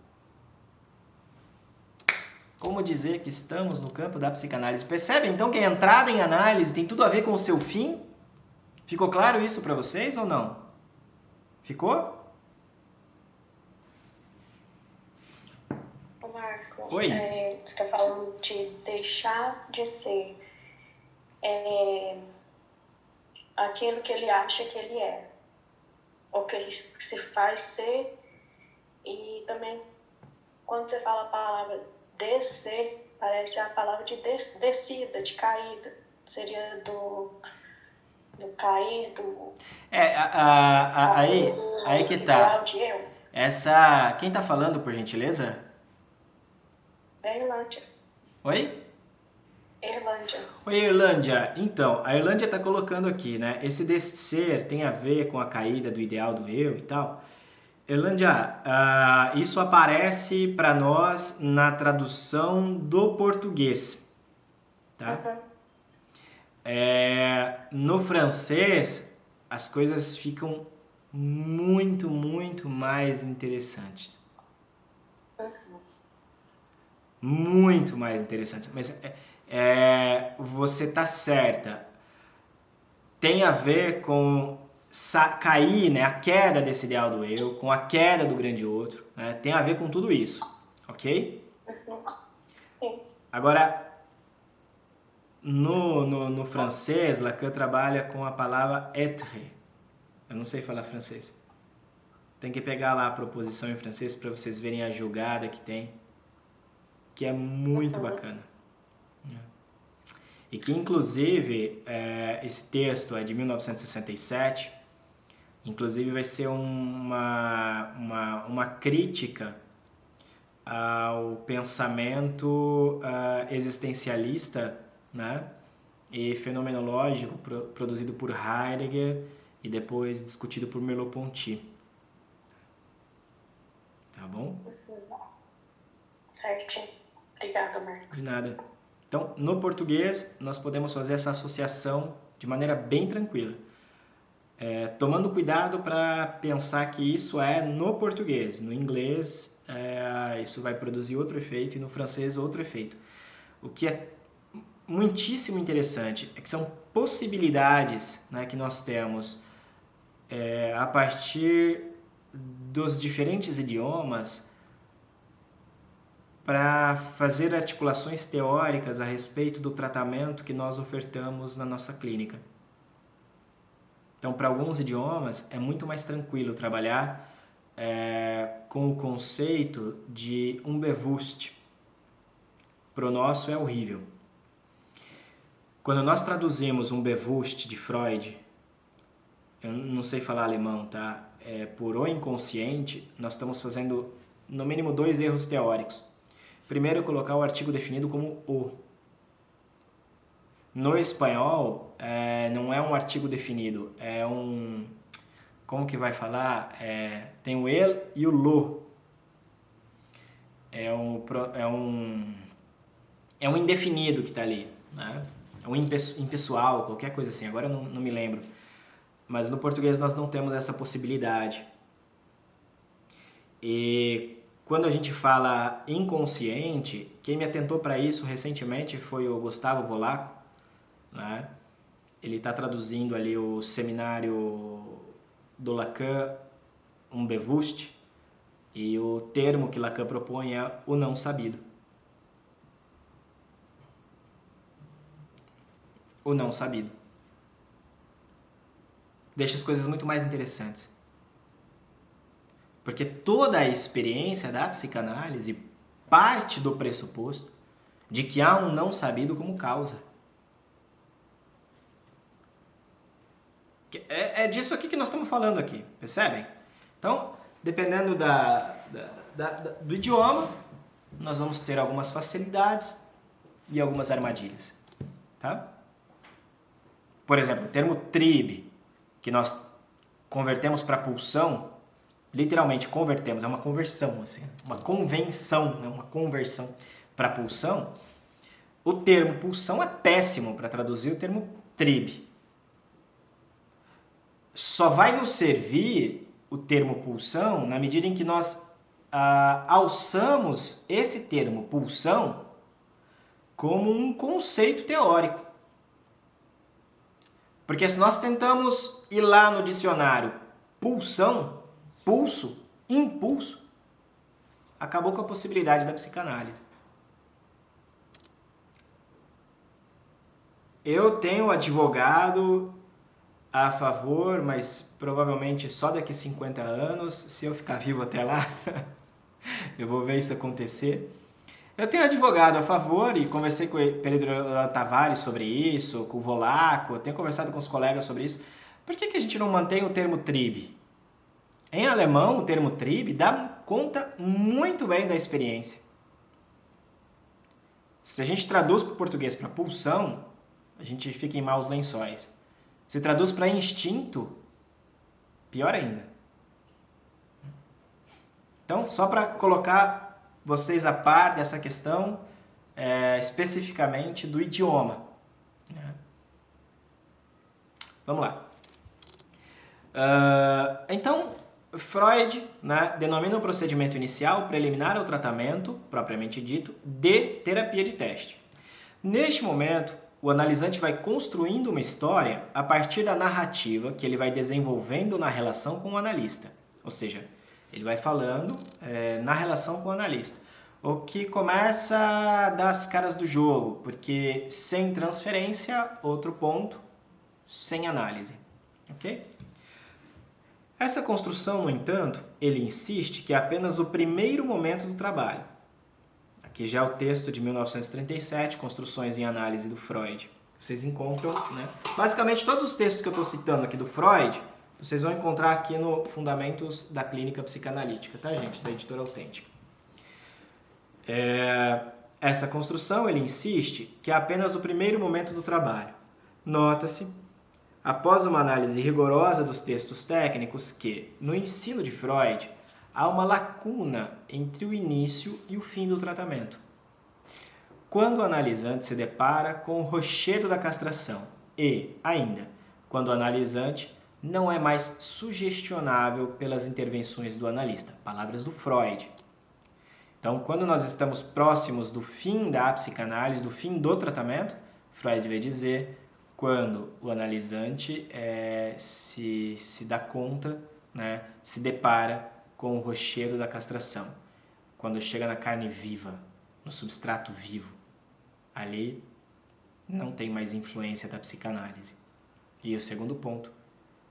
Como dizer que estamos no campo da psicanálise? Percebe então que a entrada em análise tem tudo a ver com o seu fim? Ficou claro isso para vocês ou não? Ficou? Ô Marcos, Oi. Você está falando de deixar de ser aquilo que ele acha que ele é, ou que ele se faz ser, e também quando você fala a palavra descer, parece a palavra de descida, de caída. Seria do cair, do... Aí que tá. Quem tá falando, por gentileza? Da Irlândia. Oi? Irlândia. Oi, Irlândia. Então, a Irlândia tá colocando aqui, né? Esse descer tem a ver com a caída do ideal do eu e tal. Irlândia, isso aparece para nós na tradução do português, tá? No francês, as coisas ficam muito, muito mais interessantes. Muito mais interessantes. Mas você tá certa. Tem a ver com cair, né, a queda desse ideal do eu, com a queda do grande outro, né, tem a ver com tudo isso, ok? Agora, no francês, Lacan trabalha com a palavra être. Eu não sei falar francês. Tem que pegar lá a proposição em francês para vocês verem a jogada que tem, que é muito bacana. E que, inclusive, esse texto é de 1967, inclusive vai ser uma crítica ao pensamento existencialista, né, e fenomenológico produzido por Heidegger e depois discutido por Merleau-Ponty. Tá bom? Certinho. Obrigada, Marco. De nada. Então, no português, nós podemos fazer essa associação de maneira bem tranquila. Tomando cuidado para pensar que isso é no português. No inglês, isso vai produzir outro efeito e no francês outro efeito. O que é muitíssimo interessante é que são possibilidades, né, que nós temos a partir dos diferentes idiomas para fazer articulações teóricas a respeito do tratamento que nós ofertamos na nossa clínica. Então, para alguns idiomas, é muito mais tranquilo trabalhar com o conceito de unbewusst. Para o nosso é horrível. Quando nós traduzimos unbewusst de Freud, eu não sei falar alemão, tá? Por o inconsciente, nós estamos fazendo, no mínimo, 2 erros teóricos. Primeiro, colocar o artigo definido como o. No espanhol, não é um artigo definido, é um... Como que vai falar? Tem o el e o lo. É um indefinido que está ali, né? É um impessoal, qualquer coisa assim, agora eu não me lembro. Mas no português nós não temos essa possibilidade. E quando a gente fala inconsciente, quem me atentou para isso recentemente foi o Gustavo Volaco, né? Ele está traduzindo ali o seminário do Lacan, Unbewusst, e o termo que Lacan propõe é o não sabido. O não sabido. Deixa as coisas muito mais interessantes. Porque toda a experiência da psicanálise parte do pressuposto de que há um não sabido como causa. É disso aqui que nós estamos falando aqui, percebem? Então, dependendo do idioma, nós vamos ter algumas facilidades e algumas armadilhas, tá? Por exemplo, o termo trib, que nós convertemos para pulsão, literalmente convertemos, é uma conversão, assim, uma convenção, né? Uma conversão para pulsão. O termo pulsão é péssimo para traduzir o termo trib. Só vai nos servir o termo pulsão na medida em que nós alçamos esse termo pulsão como um conceito teórico. Porque se nós tentamos ir lá no dicionário pulsão, pulso, impulso, acabou com a possibilidade da psicanálise. Eu tenho advogado a favor, mas provavelmente só daqui 50 anos, se eu ficar vivo até lá, eu vou ver isso acontecer. Eu tenho advogado a favor e conversei com o Pedro Tavares sobre isso, com o Volaco, tenho conversado com os colegas sobre isso. Por que a gente não mantém o termo trib? Em alemão, o termo trib dá conta muito bem da experiência. Se a gente traduz para o português para pulsão, a gente fica em maus lençóis. Se traduz para instinto, pior ainda. Então, só para colocar vocês a par dessa questão especificamente do idioma. Vamos lá. Então, Freud, né, denomina o procedimento inicial preliminar ao tratamento, propriamente dito, de terapia de teste. Neste momento, o analisante vai construindo uma história a partir da narrativa que ele vai desenvolvendo na relação com o analista. Ou seja, ele vai falando na relação com o analista. O que começa das caras do jogo, porque sem transferência, outro ponto, sem análise. Ok? Essa construção, no entanto, ele insiste que é apenas o primeiro momento do trabalho. Aqui já é o texto de 1937, Construções em Análise do Freud. Vocês encontram, né? Basicamente, todos os textos que eu estou citando aqui do Freud, vocês vão encontrar aqui no Fundamentos da Clínica Psicanalítica, tá, gente? Da Editora Autêntica. Essa construção, ele insiste que é apenas o primeiro momento do trabalho. Nota-se, após uma análise rigorosa dos textos técnicos, que, no ensino de Freud, há uma lacuna entre o início e o fim do tratamento. Quando o analisante se depara com o rochedo da castração e, ainda, quando o analisante não é mais sugestionável pelas intervenções do analista. Palavras do Freud. Então, quando nós estamos próximos do fim da psicanálise, do fim do tratamento, Freud vai dizer quando o analisante se dá conta, né, se depara com o rochedo da castração. Quando chega na carne viva, no substrato vivo, ali não tem mais influência da psicanálise. E o segundo ponto,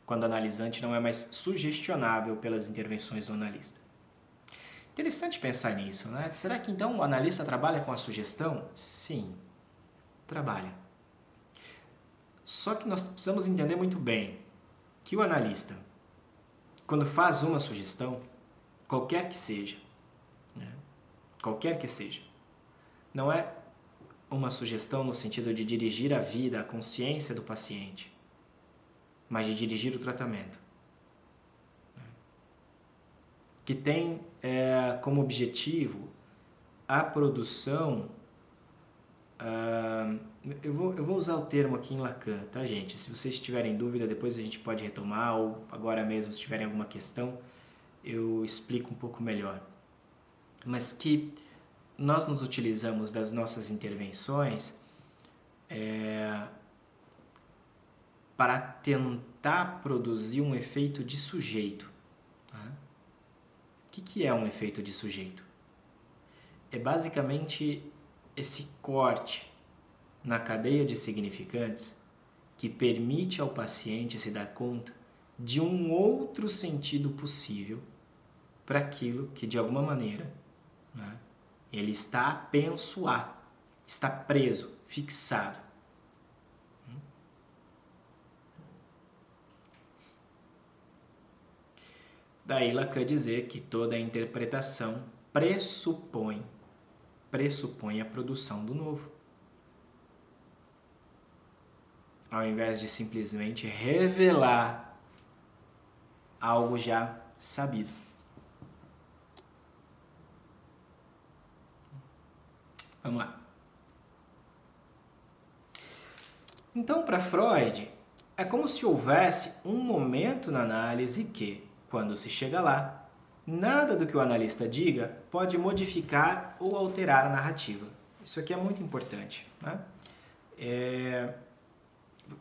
quando o analisante não é mais sugestionável pelas intervenções do analista. Interessante pensar nisso, né? Será que então o analista trabalha com a sugestão? Sim, trabalha. Só que nós precisamos entender muito bem que o analista, quando faz uma sugestão, qualquer que seja, né? Qualquer que seja, não é uma sugestão no sentido de dirigir a vida, a consciência do paciente, mas de dirigir o tratamento. Que tem como objetivo a produção... eu vou usar o termo aqui em Lacan, tá, gente? Se vocês tiverem dúvida, depois a gente pode retomar, ou agora mesmo, se tiverem alguma questão, eu explico um pouco melhor. Mas que nós nos utilizamos das nossas intervenções para tentar produzir um efeito de sujeito. Tá? O que é um efeito de sujeito? É basicamente esse corte na cadeia de significantes que permite ao paciente se dar conta de um outro sentido possível para aquilo que, de alguma maneira, né, ele está apenso a, está preso, fixado. Daí Lacan dizer que toda interpretação pressupõe a produção do novo. Ao invés de simplesmente revelar algo já sabido. Vamos lá. Então, para Freud, é como se houvesse um momento na análise que, quando se chega lá, nada do que o analista diga pode modificar ou alterar a narrativa. Isso aqui é muito importante, né?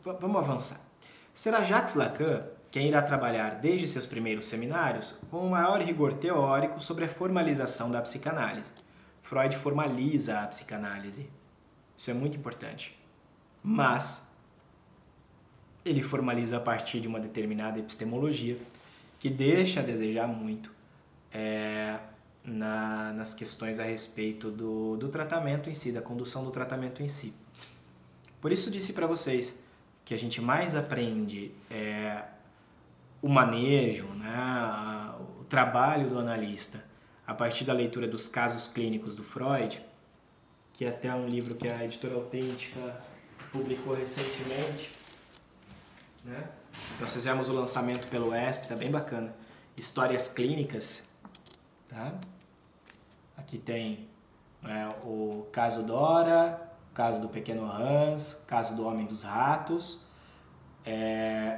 Vamos avançar. Será Jacques Lacan quem irá trabalhar desde seus primeiros seminários com o maior rigor teórico sobre a formalização da psicanálise. Freud formaliza a psicanálise. Isso é muito importante. Mas ele formaliza a partir de uma determinada epistemologia que deixa a desejar muito nas questões a respeito do tratamento em si, da condução do tratamento em si. Por isso disse para vocês que a gente mais aprende o manejo, né, o trabalho do analista a partir da leitura dos casos clínicos do Freud, que é até um livro que a Editora Autêntica publicou recentemente, né? Nós fizemos o lançamento pelo ESP, tá bem bacana. Histórias clínicas, tá? Aqui tem o caso Dora, o caso do pequeno Hans, caso do Homem dos Ratos,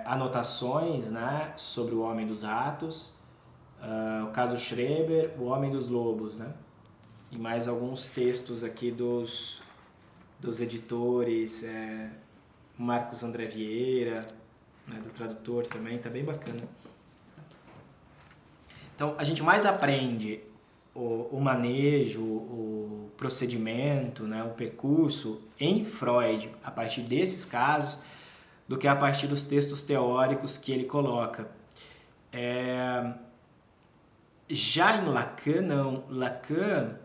anotações, né, sobre o Homem dos Ratos, o caso Schreber, o Homem dos Lobos, né? E mais alguns textos aqui dos editores, Marcos André Vieira, né, do tradutor também, tá bem bacana. Então, a gente mais aprende o manejo, o procedimento, né, o percurso em Freud, a partir desses casos, do que a partir dos textos teóricos que ele coloca. Já em Lacan, não. Lacan...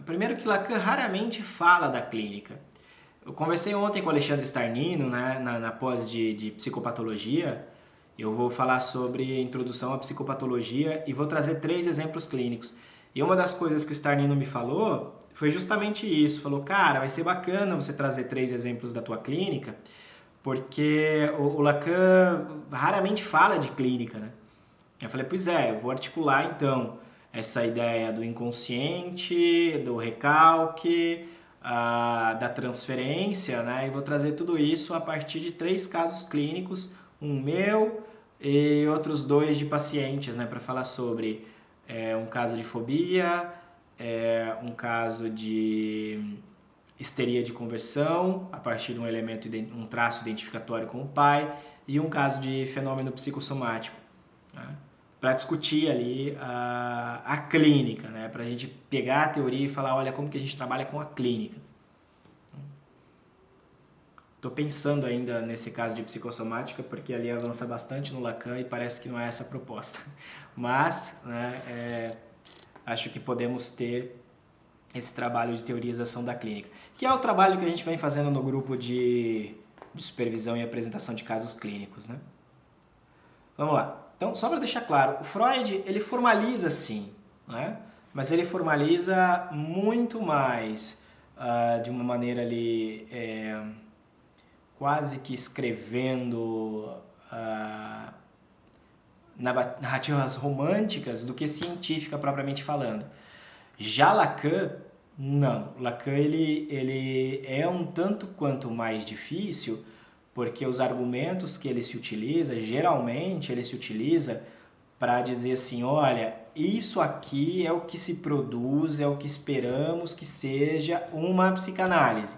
Primeiro que Lacan raramente fala da clínica. Eu conversei ontem com o Alexandre Starnino, né, na pós de psicopatologia. Eu vou falar sobre introdução à psicopatologia e vou trazer 3 exemplos clínicos. E uma das coisas que o Starnino me falou foi justamente isso. Falou, cara, vai ser bacana você trazer 3 exemplos da tua clínica, porque o Lacan raramente fala de clínica, né? Eu falei, pois é, eu vou articular então essa ideia do inconsciente, do recalque, da transferência, né? E vou trazer tudo isso a partir de 3 casos clínicos, um meu e outros 2 de pacientes, né? Para falar sobre um caso de fobia, um caso de histeria de conversão, a partir de um elemento, um traço identificatório com o pai, e um caso de fenômeno psicossomático, né? Para discutir ali a clínica, né? Para a gente pegar a teoria e falar, olha, como que a gente trabalha com a clínica. Estou pensando ainda nesse caso de psicossomática, porque ali avança bastante no Lacan e parece que não é essa a proposta. Mas, né, acho que podemos ter esse trabalho de teorização da clínica, que é o trabalho que a gente vem fazendo no grupo de supervisão e apresentação de casos clínicos, né? Vamos lá. Então, só para deixar claro, o Freud, ele formaliza sim, né? Mas ele formaliza muito mais de uma maneira ali, quase que escrevendo narrativas românticas do que científica propriamente falando. Já Lacan, não. Lacan ele é um tanto quanto mais difícil, porque os argumentos que ele se utiliza, geralmente ele se utiliza para dizer assim, olha, isso aqui é o que se produz, é o que esperamos que seja uma psicanálise.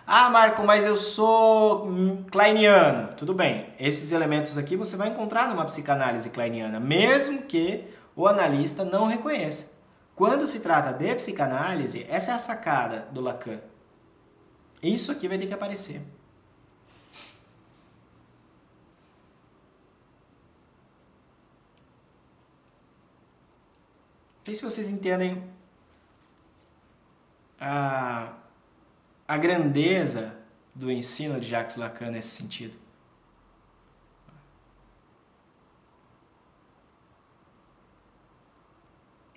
Ah, Marco, mas eu sou kleiniano. Tudo bem, esses elementos aqui você vai encontrar numa psicanálise kleiniana, mesmo que o analista não reconheça. Quando se trata de psicanálise, essa é a sacada do Lacan. Isso aqui vai ter que aparecer. Não sei se vocês entendem a grandeza do ensino de Jacques Lacan nesse sentido.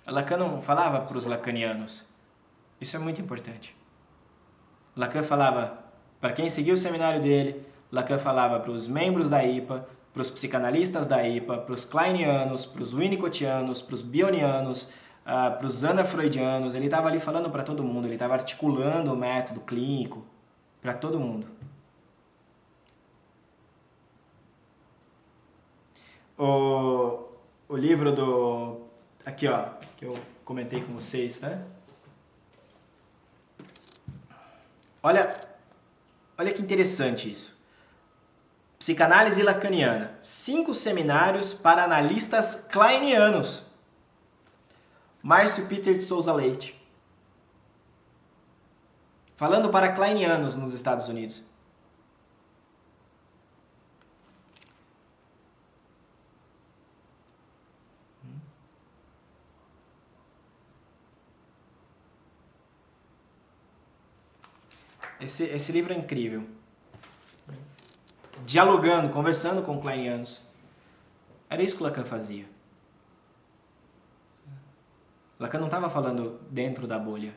Lacan não falava para os lacanianos. Isso é muito importante. Lacan falava para quem seguiu o seminário dele, Lacan falava para os membros da IPA, para os psicanalistas da IPA, para os kleinianos, para os winnicottianos, para os bionianos, para os anafreudianos. Ele estava ali falando para todo mundo, ele estava articulando o método clínico para todo mundo. O livro do... Aqui, ó, que eu comentei com vocês, né? Olha que interessante isso. Psicanálise lacaniana. 5 seminários para analistas kleinianos. Márcio Peter de Souza Leite. Falando para kleinianos nos Estados Unidos. Esse livro é incrível. Dialogando, conversando com kleinianos. Era isso que o Lacan fazia. Lacan não estava falando dentro da bolha,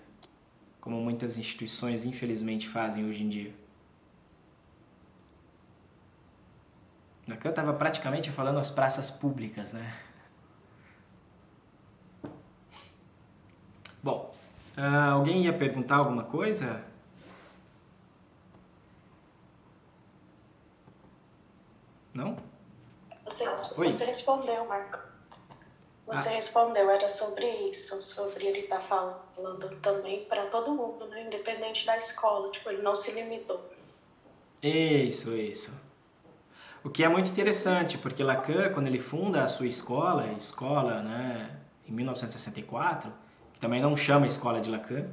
como muitas instituições infelizmente fazem hoje em dia. Lacan estava praticamente falando às praças públicas, né? Bom, alguém ia perguntar alguma coisa? Não? Você respondeu, Marco. Você respondeu, era sobre isso, sobre ele estar falando também para todo mundo, né? Independente da escola, tipo, ele não se limitou. Isso. O que é muito interessante, porque Lacan, quando ele funda a sua escola, né, em 1964, que também não chama Escola de Lacan,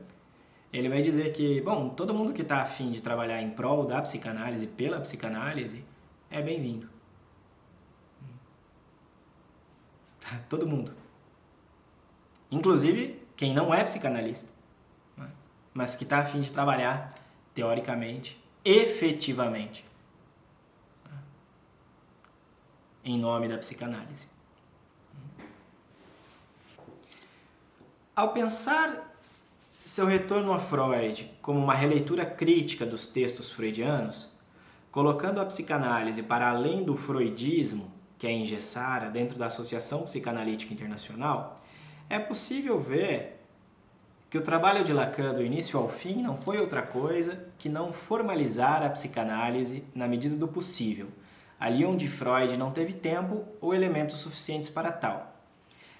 ele vai dizer que, bom, todo mundo que está afim de trabalhar em prol da psicanálise, pela psicanálise, é bem-vindo. Todo mundo. Inclusive quem não é psicanalista, né? Mas que está a fim de trabalhar teoricamente, efetivamente, né? Em nome da psicanálise. Ao pensar seu retorno a Freud como uma releitura crítica dos textos freudianos, colocando a psicanálise para além do freudismo, que é em Gessara, dentro da Associação Psicanalítica Internacional, é possível ver que o trabalho de Lacan do início ao fim não foi outra coisa que não formalizar a psicanálise na medida do possível, ali onde Freud não teve tempo ou elementos suficientes para tal.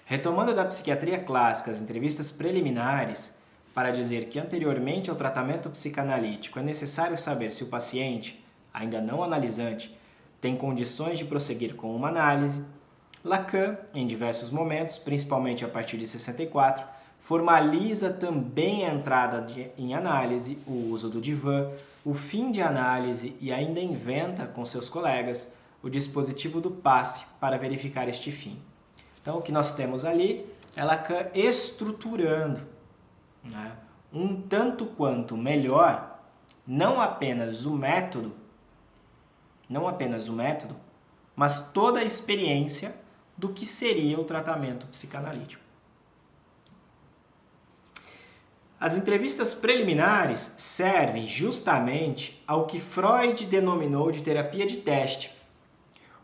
Retomando da psiquiatria clássica as entrevistas preliminares, para dizer que anteriormente ao tratamento psicanalítico é necessário saber se o paciente, ainda não analisante, tem condições de prosseguir com uma análise, Lacan, em diversos momentos, principalmente a partir de 64, formaliza também a entrada em análise, o uso do divã, o fim de análise e ainda inventa com seus colegas o dispositivo do passe para verificar este fim. Então, o que nós temos ali é Lacan estruturando, né, um tanto quanto melhor, não apenas o método, mas toda a experiência do que seria o tratamento psicanalítico. As entrevistas preliminares servem justamente ao que Freud denominou de terapia de teste.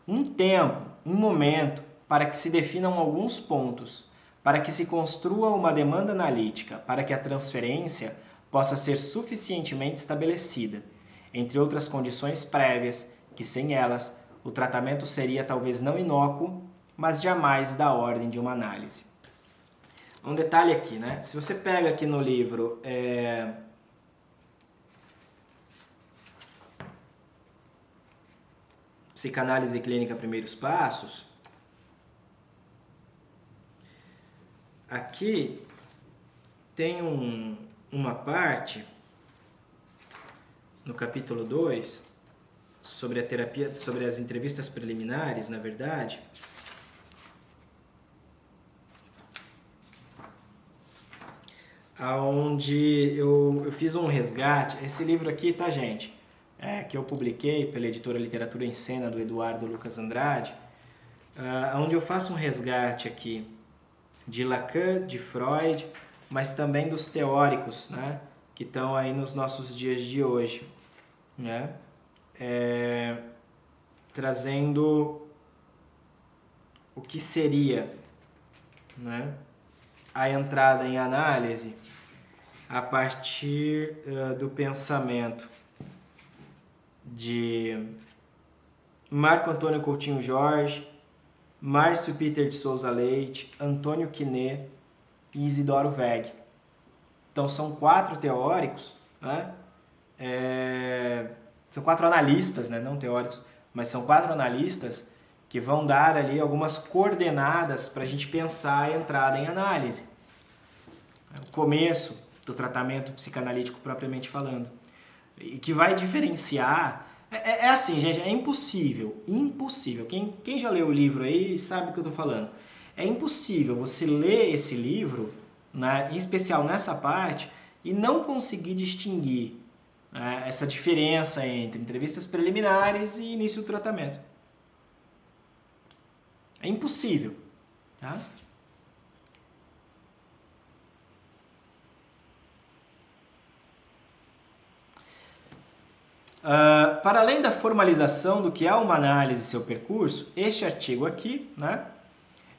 Um tempo, um momento, para que se definam alguns pontos, para que se construa uma demanda analítica, para que a transferência possa ser suficientemente estabelecida, entre outras condições prévias, que sem elas o tratamento seria talvez não inócuo, mas jamais da ordem de uma análise. Um detalhe aqui, né? Se você pega aqui no livro Psicanálise Clínica Primeiros Passos, aqui tem uma parte no capítulo 2 sobre a terapia, sobre as entrevistas preliminares, na verdade, onde eu fiz um resgate. Esse livro aqui, tá, gente? Que eu publiquei pela editora Literatura em Cena, do Eduardo Lucas Andrade, onde eu faço um resgate aqui de Lacan, de Freud, mas também dos teóricos, né, que estão aí nos nossos dias de hoje, né, trazendo o que seria, né, a entrada em análise a partir do pensamento de Marco Antônio Coutinho Jorge, Márcio Peter de Souza Leite, Antônio Quinet e Isidoro Weg. Então são 4 teóricos, né? São 4 analistas, né? Não teóricos, mas são 4 analistas que vão dar ali algumas coordenadas para a gente pensar a entrada em análise. O começo do tratamento psicanalítico propriamente falando. E que vai diferenciar... É assim, gente, é impossível. Quem já leu o livro aí sabe do que eu estou falando. É impossível você ler esse livro, né, em especial nessa parte, e não conseguir distinguir, né, essa diferença entre entrevistas preliminares e início do tratamento. É impossível. Tá? Para além da formalização do que é uma análise e seu percurso, este artigo aqui, né,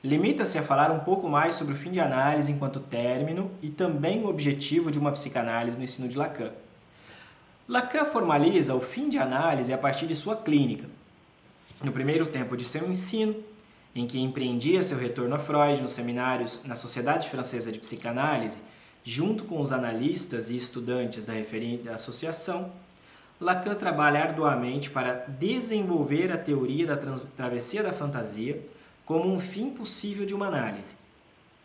limita-se a falar um pouco mais sobre o fim de análise enquanto término e também o objetivo de uma psicanálise no ensino de Lacan. Lacan formaliza o fim de análise a partir de sua clínica. No primeiro tempo de seu ensino, em que empreendia seu retorno a Freud nos seminários na Sociedade Francesa de Psicanálise, junto com os analistas e estudantes da referente associação, Lacan trabalha arduamente para desenvolver a teoria da travessia da fantasia como um fim possível de uma análise.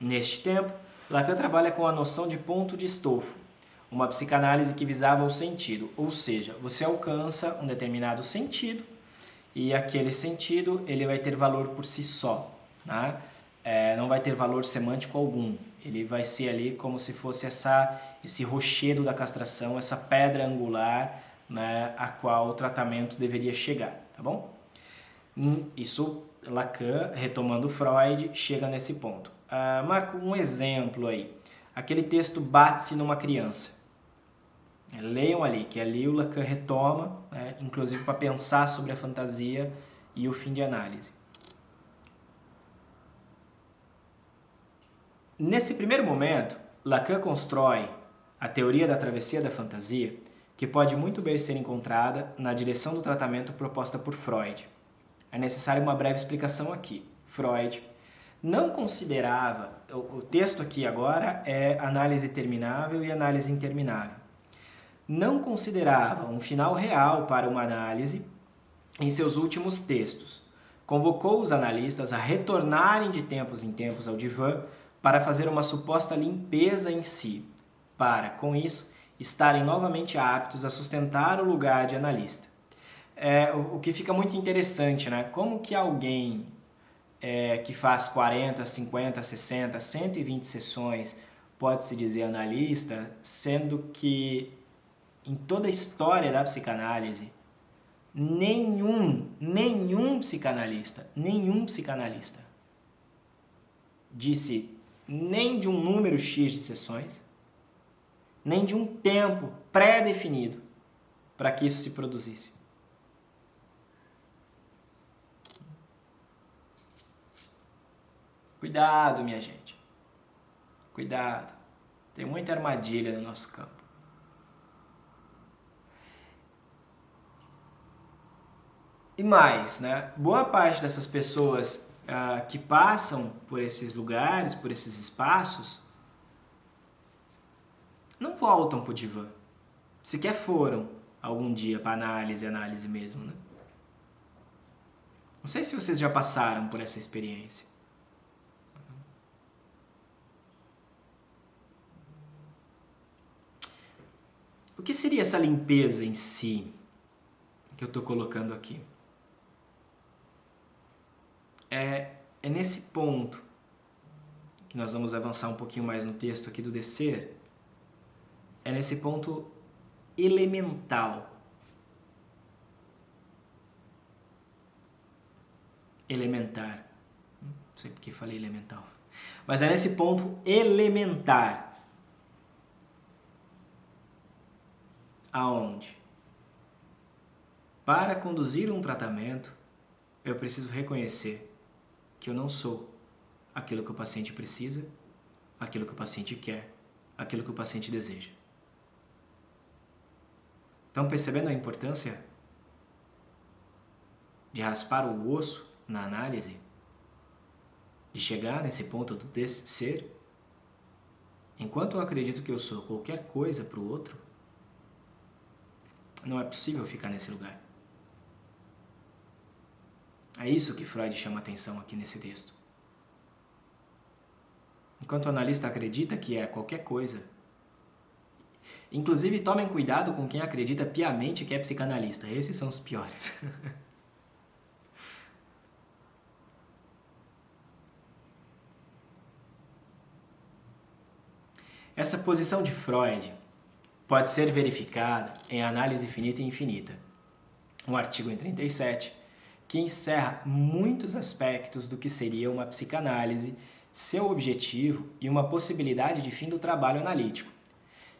Neste tempo, Lacan trabalha com a noção de ponto de estofo, uma psicanálise que visava o sentido, ou seja, você alcança um determinado sentido e aquele sentido ele vai ter valor por si só, né? Não vai ter valor semântico algum. Ele vai ser ali como se fosse esse rochedo da castração, essa pedra angular, né, a qual o tratamento deveria chegar, tá bom? Isso, Lacan, retomando Freud, chega nesse ponto. Marco, um exemplo aí. Aquele texto Bate-se numa criança. Leiam ali, que ali o Lacan retoma, né, inclusive para pensar sobre a fantasia e o fim de análise. Nesse primeiro momento, Lacan constrói a teoria da travessia da fantasia, que pode muito bem ser encontrada na direção do tratamento proposta por Freud. É necessária uma breve explicação aqui. Freud não considerava, o texto aqui agora é análise terminável e análise interminável, não considerava um final real para uma análise em seus últimos textos. Convocou os analistas a retornarem de tempos em tempos ao divã para fazer uma suposta limpeza em si, para, com isso, estarem novamente aptos a sustentar o lugar de analista. O que fica muito interessante, né? Como que alguém que faz 40, 50, 60, 120 sessões pode se dizer analista, sendo que em toda a história da psicanálise, nenhum psicanalista disse nem de um número X de sessões, nem de um tempo pré-definido para que isso se produzisse. Cuidado, minha gente. Cuidado. Tem muita armadilha no nosso campo. E mais, né? Boa parte dessas pessoas que passam por esses lugares, por esses espaços, não voltam para o divã. Sequer foram algum dia para análise mesmo, né? Não sei se vocês já passaram por essa experiência. O que seria essa limpeza em si que eu estou colocando aqui? É nesse ponto que nós vamos avançar um pouquinho mais no texto aqui do Descer. É nesse ponto elemental. Elementar. Não sei porque falei elemental. Mas é nesse ponto elementar. Aonde? Para conduzir um tratamento, eu preciso reconhecer que eu não sou aquilo que o paciente precisa, aquilo que o paciente quer, aquilo que o paciente deseja. Estão percebendo a importância de raspar o osso na análise? De chegar nesse ponto do ser? Enquanto eu acredito que eu sou qualquer coisa para o outro, não é possível ficar nesse lugar. É isso que Freud chama atenção aqui nesse texto. Enquanto o analista acredita que é qualquer coisa, inclusive tomem cuidado com quem acredita piamente que é psicanalista, esses são os piores. Essa posição de Freud pode ser verificada em Análise Finita e Infinita, um artigo em 37, que encerra muitos aspectos do que seria uma psicanálise, seu objetivo e uma possibilidade de fim do trabalho analítico,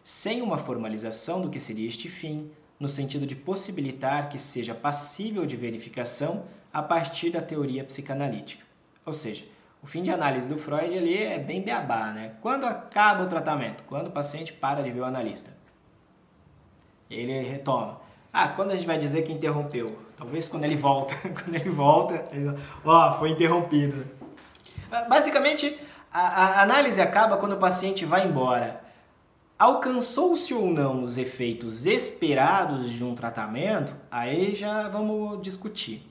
sem uma formalização do que seria este fim, no sentido de possibilitar que seja passível de verificação a partir da teoria psicanalítica. Ou seja, o fim de análise do Freud ali é bem beabá, né? Quando acaba o tratamento? Quando o paciente para de ver o analista. Ele retoma. Quando a gente vai dizer que interrompeu? Talvez quando ele volta. Quando ele volta, foi interrompido. Basicamente, a análise acaba quando o paciente vai embora. Alcançou-se ou não os efeitos esperados de um tratamento? Aí já vamos discutir.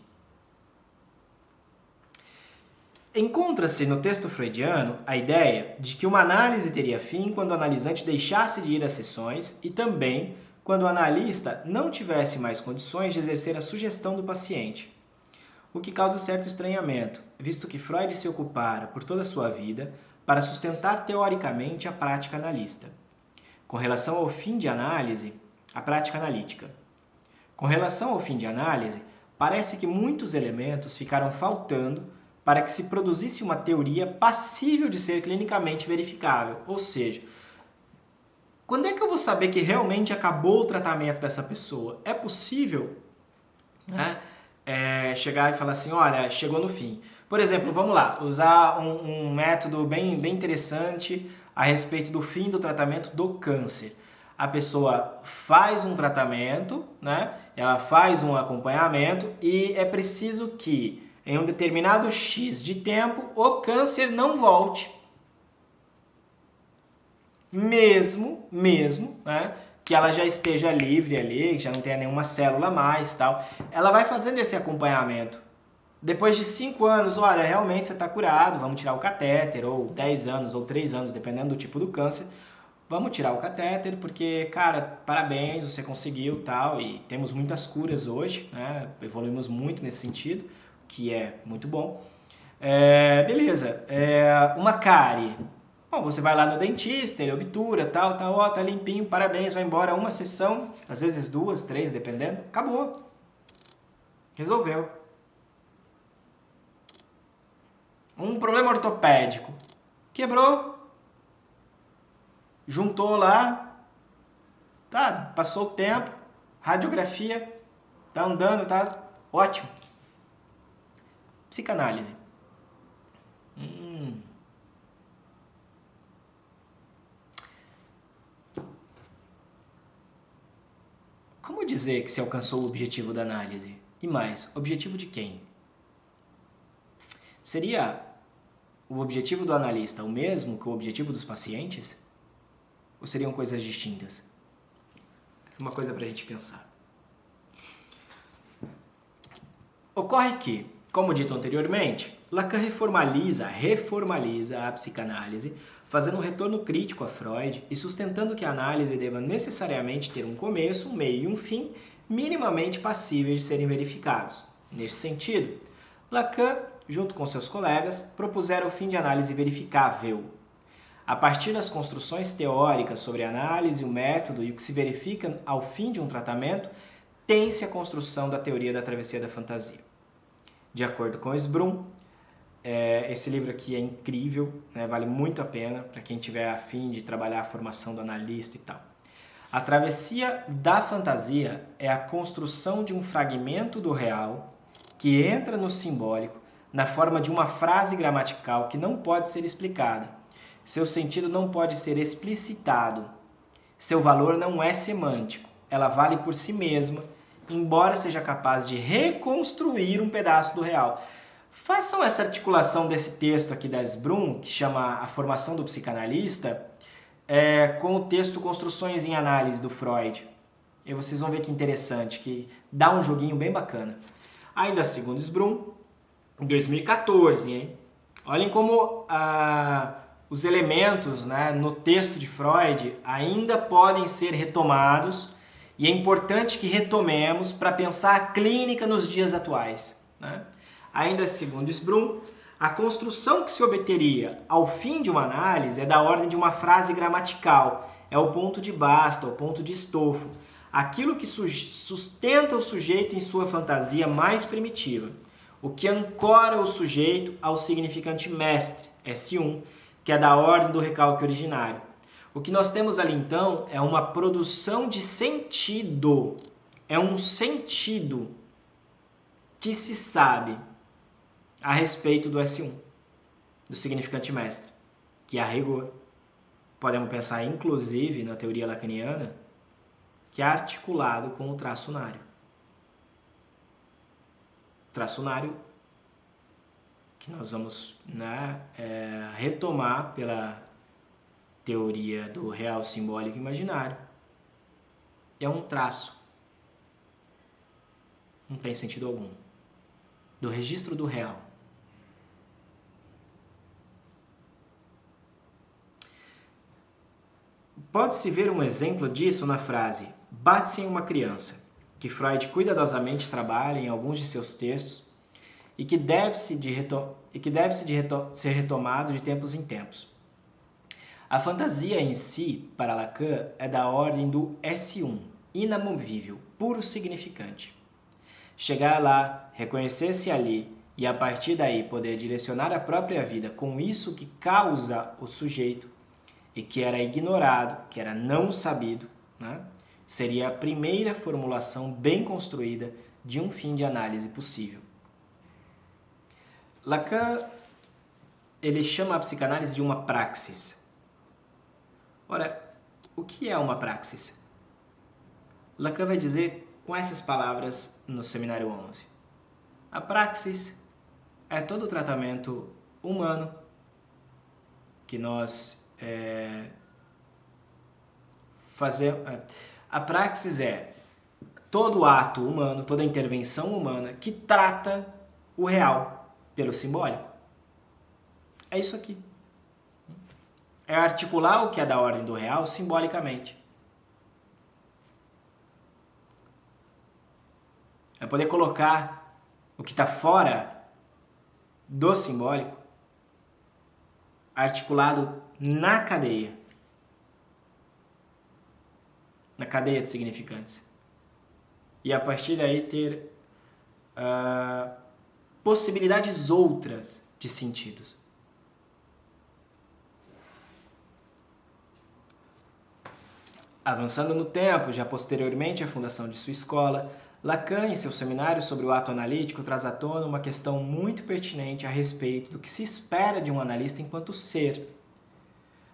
Encontra-se no texto freudiano a ideia de que uma análise teria fim quando o analisante deixasse de ir às sessões e também quando o analista não tivesse mais condições de exercer a sugestão do paciente, o que causa certo estranhamento, visto que Freud se ocupara por toda a sua vida para sustentar teoricamente a prática analista. Com relação ao fim de análise, a prática analítica. Com relação ao fim de análise, parece que muitos elementos ficaram faltando para que se produzisse uma teoria passível de ser clinicamente verificável, ou seja, quando é que eu vou saber que realmente acabou o tratamento dessa pessoa? É possível, né, chegar e falar assim, olha, chegou no fim. Por exemplo, vamos lá, usar um método bem interessante a respeito do fim do tratamento do câncer. A pessoa faz um tratamento, né? Ela faz um acompanhamento e é preciso que em um determinado X de tempo o câncer não volte. Mesmo, né? Que ela já esteja livre ali, que já não tenha nenhuma célula a mais, tal. Ela vai fazendo esse acompanhamento. Depois de 5 anos, olha, realmente você está curado, vamos tirar o catéter, ou 10 anos, ou 3 anos, dependendo do tipo do câncer, vamos tirar o catéter, porque, cara, parabéns, você conseguiu, tal, e temos muitas curas hoje, né? Evoluímos muito nesse sentido, que é muito bom. Beleza, uma cárie. Bom, você vai lá no dentista, ele obtura, tal, ó, tá limpinho, parabéns, vai embora, uma sessão, às vezes 2, 3, dependendo, acabou. Resolveu. Um problema ortopédico. Quebrou. Juntou lá. Tá, passou o tempo. Radiografia. Tá andando, tá ótimo. Psicanálise. Como dizer que se alcançou o objetivo da análise? E mais, objetivo de quem? Seria o objetivo do analista o mesmo que o objetivo dos pacientes? Ou seriam coisas distintas? Essa é uma coisa para a gente pensar. Ocorre que, como dito anteriormente, Lacan reformaliza a psicanálise, fazendo um retorno crítico a Freud e sustentando que a análise deva necessariamente ter um começo, um meio e um fim minimamente passíveis de serem verificados. Nesse sentido, Lacan, junto com seus colegas, propuseram o fim de análise verificável. A partir das construções teóricas sobre a análise, o método e o que se verifica ao fim de um tratamento, tem-se a construção da teoria da travessia da fantasia. De acordo com Sbrum, esse livro aqui é incrível, né? Vale muito a pena para quem tiver a fim de trabalhar a formação do analista e tal. A travessia da fantasia é a construção de um fragmento do real que entra no simbólico na forma de uma frase gramatical que não pode ser explicada. Seu sentido não pode ser explicitado. Seu valor não é semântico. Ela vale por si mesma, embora seja capaz de reconstruir um pedaço do real. Façam essa articulação desse texto aqui da Sbrum, que chama A Formação do Psicanalista, com o texto Construções em Análise do Freud. E vocês vão ver que interessante, que dá um joguinho bem bacana. Ainda segundo Sbrum, em 2014, hein? Olhem como os elementos, né, no texto de Freud ainda podem ser retomados e é importante que retomemos para pensar a clínica nos dias atuais, né? Ainda segundo Sbrum, a construção que se obteria ao fim de uma análise é da ordem de uma frase gramatical, é o ponto de basta, o ponto de estofo, aquilo que sustenta o sujeito em sua fantasia mais primitiva, o que ancora o sujeito ao significante mestre, S1, que é da ordem do recalque originário. O que nós temos ali então é uma produção de sentido, é um sentido que se sabe a respeito do S1, do significante mestre, que a rigor podemos pensar inclusive na teoria lacaniana, que é articulado com o traço unário. Traço unário que nós vamos, né, retomar pela teoria do real simbólico imaginário. É um traço. Não tem sentido algum. Do registro do real. Pode-se ver um exemplo disso na frase "bate-se em uma criança", que Freud cuidadosamente trabalha em alguns de seus textos e que deve ser retomado de tempos em tempos. A fantasia em si, para Lacan, é da ordem do S1, inamovível, puro significante. Chegar lá, reconhecer-se ali e a partir daí poder direcionar a própria vida com isso que causa o sujeito e que era ignorado, que era não sabido, né? Seria a primeira formulação bem construída de um fim de análise possível. Lacan, ele chama a psicanálise de uma praxis. Ora, o que é uma praxis? Lacan vai dizer com essas palavras no Seminário 11. A praxis é todo o tratamento humano que nós fazemos. A praxis é todo ato humano, toda intervenção humana que trata o real pelo simbólico. É isso aqui. É articular o que é da ordem do real simbolicamente. É poder colocar o que está fora do simbólico articulado na cadeia de significantes. E a partir daí ter possibilidades outras de sentidos. Avançando no tempo, já posteriormente à fundação de sua escola, Lacan, em seu seminário sobre o ato analítico, traz à tona uma questão muito pertinente a respeito do que se espera de um analista enquanto ser.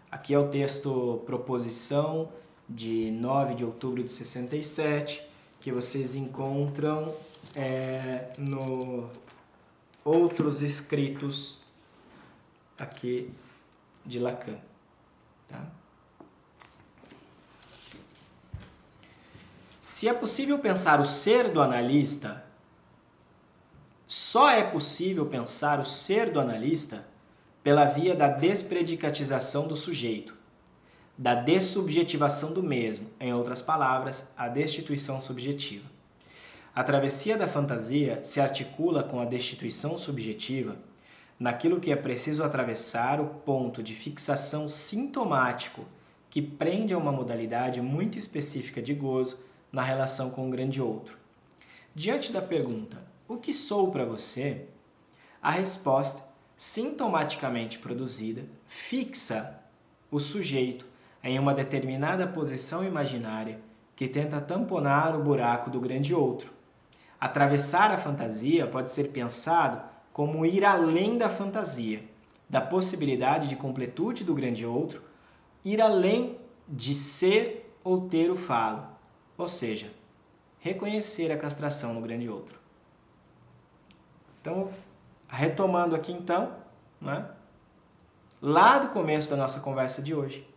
Aqui é o texto Proposição, de 9 de outubro de 67, que vocês encontram no outros escritos aqui de Lacan. Tá? Se é possível pensar o ser do analista, só é possível pensar o ser do analista pela via da despredicatização do sujeito, da dessubjetivação do mesmo, em outras palavras, a destituição subjetiva. A travessia da fantasia se articula com a destituição subjetiva naquilo que é preciso atravessar o ponto de fixação sintomático que prende a uma modalidade muito específica de gozo na relação com o grande outro. Diante da pergunta, o que sou para você? A resposta, sintomaticamente produzida, fixa o sujeito em uma determinada posição imaginária que tenta tamponar o buraco do grande outro. Atravessar a fantasia pode ser pensado como ir além da fantasia, da possibilidade de completude do grande outro, ir além de ser ou ter o falo. Ou seja, reconhecer a castração no grande outro. Então, retomando aqui então, né, lá do começo da nossa conversa de hoje,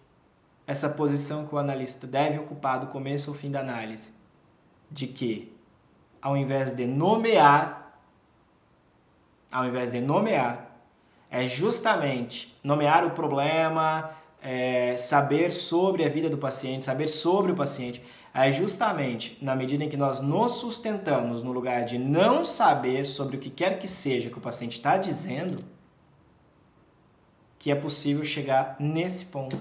essa posição que o analista deve ocupar do começo ao fim da análise, de que, ao invés de nomear, é justamente nomear o problema, saber sobre a vida do paciente, saber sobre o paciente, é justamente na medida em que nós nos sustentamos no lugar de não saber sobre o que quer que seja que o paciente está dizendo, que é possível chegar nesse ponto.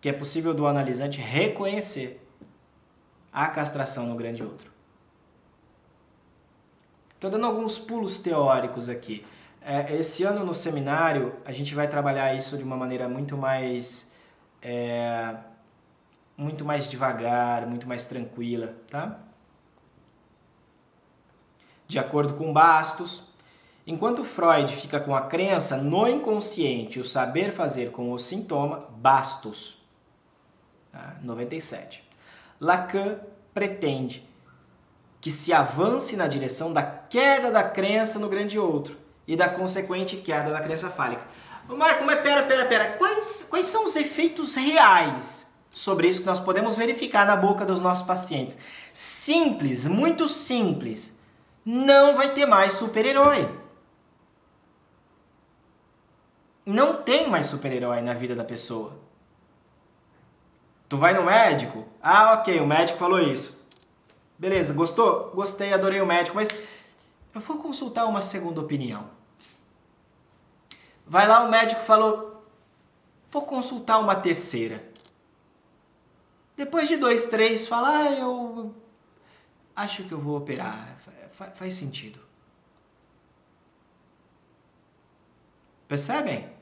Que é possível do analisante reconhecer a castração no grande outro. Estou dando alguns pulos teóricos aqui. Esse ano no seminário a gente vai trabalhar isso de uma maneira muito mais devagar, muito mais tranquila, tá? De acordo com Bastos, enquanto Freud fica com a crença no inconsciente, o saber fazer com o sintoma, Bastos, tá? 97. Lacan pretende que se avance na direção da queda da crença no grande outro e da consequente queda da crença fálica. Marco, mas pera. Quais são os efeitos reais sobre isso que nós podemos verificar na boca dos nossos pacientes? Simples, muito simples. Não vai ter mais super-herói. Não tem mais super-herói na vida da pessoa. Tu vai no médico? Ah, ok, o médico falou isso. Beleza, gostou? Gostei, adorei o médico, mas eu vou consultar uma segunda opinião. Vai lá, o médico falou, vou consultar uma terceira. Depois de 2, 3, fala, eu acho que eu vou operar. Faz sentido. Percebem?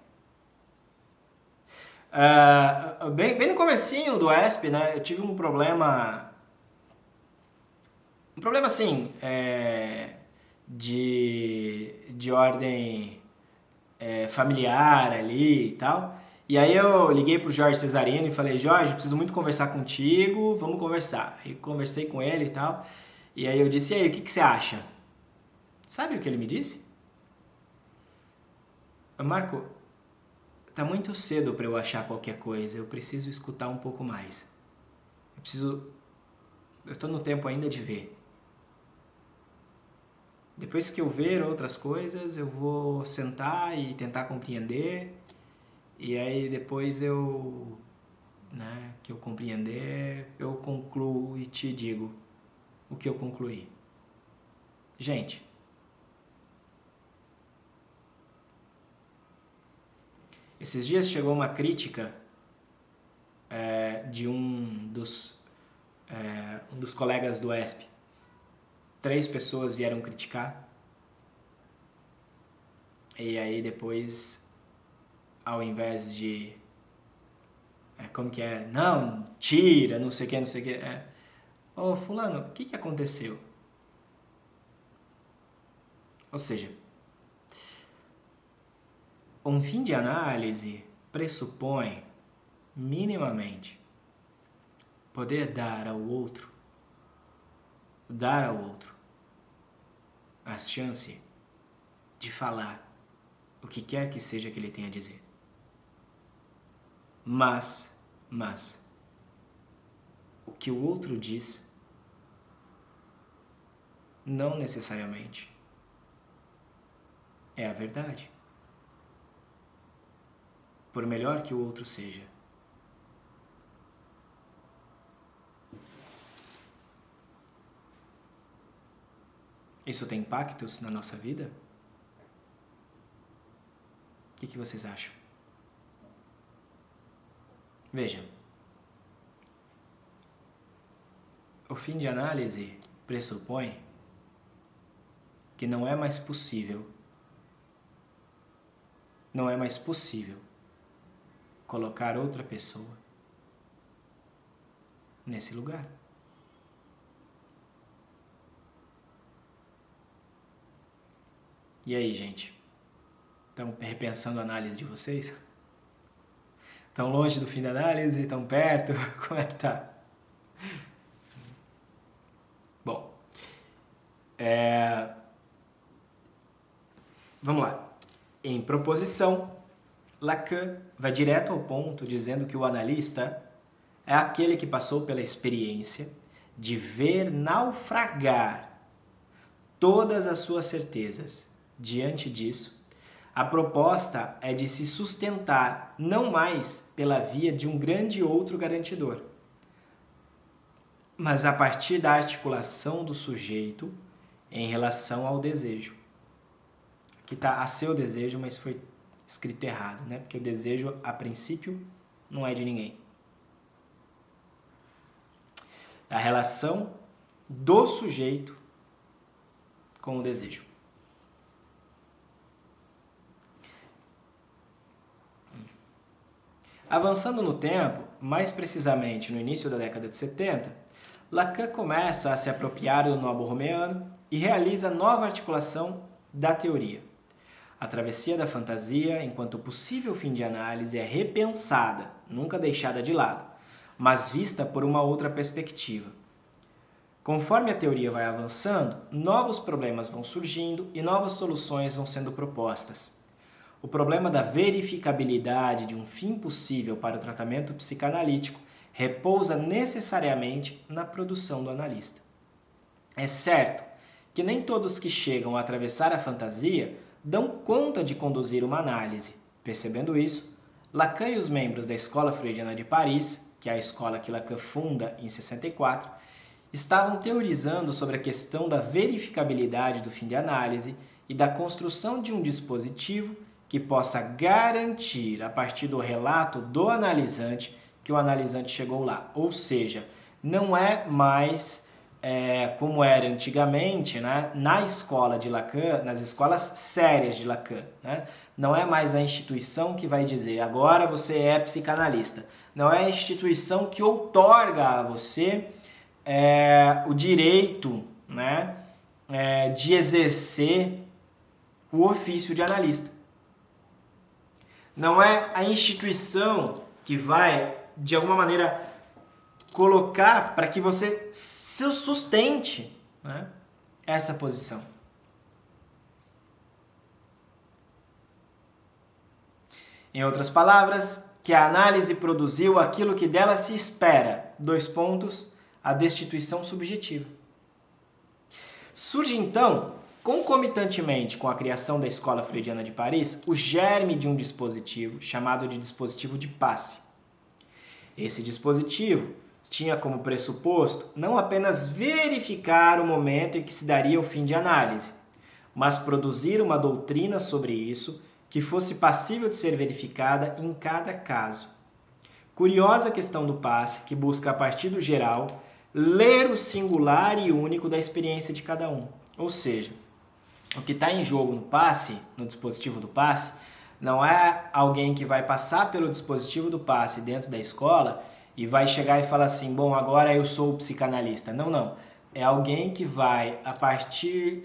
Bem no comecinho do ESP, né, eu tive um problema Um problema, assim, de ordem familiar ali e tal. E aí eu liguei pro Jorge Cesarino e falei, Jorge, preciso muito conversar contigo, vamos conversar. Aí conversei com ele e tal. E aí eu disse, e aí, o que você acha? Sabe o que ele me disse? Marco, tá muito cedo para eu achar qualquer coisa, eu preciso escutar um pouco mais. Eu tô no tempo ainda de ver. Depois que eu ver outras coisas, eu vou sentar e tentar compreender. E aí depois que eu compreender, eu concluo e te digo o que eu concluí. Gente, esses dias chegou uma crítica de um dos colegas do ESP. 3 pessoas vieram criticar. E aí depois, ao invés de... como que é? Não, tira, não sei o que, não sei o que. Ô, fulano, o que aconteceu? Ou seja, um fim de análise pressupõe, minimamente, poder dar ao outro a chance de falar o que quer que seja que ele tenha a dizer. Mas, o que o outro diz não necessariamente é a verdade. Por melhor que o outro seja. Isso tem impactos na nossa vida? O que vocês acham? Veja, o fim de análise pressupõe que não é mais possível colocar outra pessoa nesse lugar. E aí, gente? Estão repensando a análise de vocês? Estão longe do fim da análise? Estão perto? Como é que tá? Bom, vamos lá. Em proposição, Lacan vai direto ao ponto dizendo que o analista é aquele que passou pela experiência de ver naufragar todas as suas certezas. Diante disso, a proposta é de se sustentar não mais pela via de um grande outro garantidor, mas a partir da articulação do sujeito em relação ao desejo. Aqui está a seu desejo, mas foi escrito errado, né? Porque o desejo, a princípio, não é de ninguém. A relação do sujeito com o desejo. Avançando no tempo, mais precisamente no início da década de 70, Lacan começa a se apropriar do nó borromeano e realiza nova articulação da teoria. A travessia da fantasia, enquanto possível fim de análise, é repensada, nunca deixada de lado, mas vista por uma outra perspectiva. Conforme a teoria vai avançando, novos problemas vão surgindo e novas soluções vão sendo propostas. O problema da verificabilidade de um fim possível para o tratamento psicanalítico repousa necessariamente na produção do analista. É certo que nem todos que chegam a atravessar a fantasia dão conta de conduzir uma análise. Percebendo isso, Lacan e os membros da Escola Freudiana de Paris, que é a escola que Lacan funda em 64, estavam teorizando sobre a questão da verificabilidade do fim de análise e da construção de um dispositivo que possa garantir, a partir do relato do analisante, que o analisante chegou lá. Ou seja, não é mais como era antigamente, né? Na escola de Lacan, nas escolas sérias de Lacan. Né? Não é mais a instituição que vai dizer, agora você é psicanalista. Não é a instituição que outorga a você o direito, né, de exercer o ofício de analista. Não é a instituição que vai, de alguma maneira, colocar para que você se sustente, né, essa posição. Em outras palavras, que a análise produziu aquilo que dela se espera. : a destituição subjetiva. Surge então, concomitantemente com a criação da Escola Freudiana de Paris, o germe de um dispositivo chamado de dispositivo de passe. Esse dispositivo tinha como pressuposto não apenas verificar o momento em que se daria o fim de análise, mas produzir uma doutrina sobre isso que fosse passível de ser verificada em cada caso. Curiosa a questão do passe, que busca, a partir do geral, ler o singular e único da experiência de cada um. Ou seja, o que está em jogo no passe, no dispositivo do passe, não é alguém que vai passar pelo dispositivo do passe dentro da escola e vai chegar e falar assim, bom, agora eu sou o psicanalista. Não, não. É alguém que vai, a partir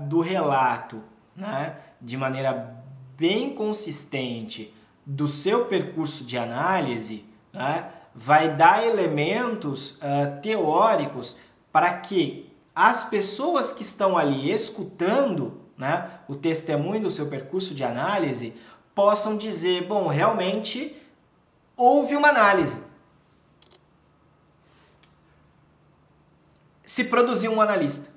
do relato, né, de maneira bem consistente do seu percurso de análise, né, vai dar elementos teóricos para que as pessoas que estão ali escutando, né, o testemunho do seu percurso de análise possam dizer, bom, realmente houve uma análise. Se produziu um analista.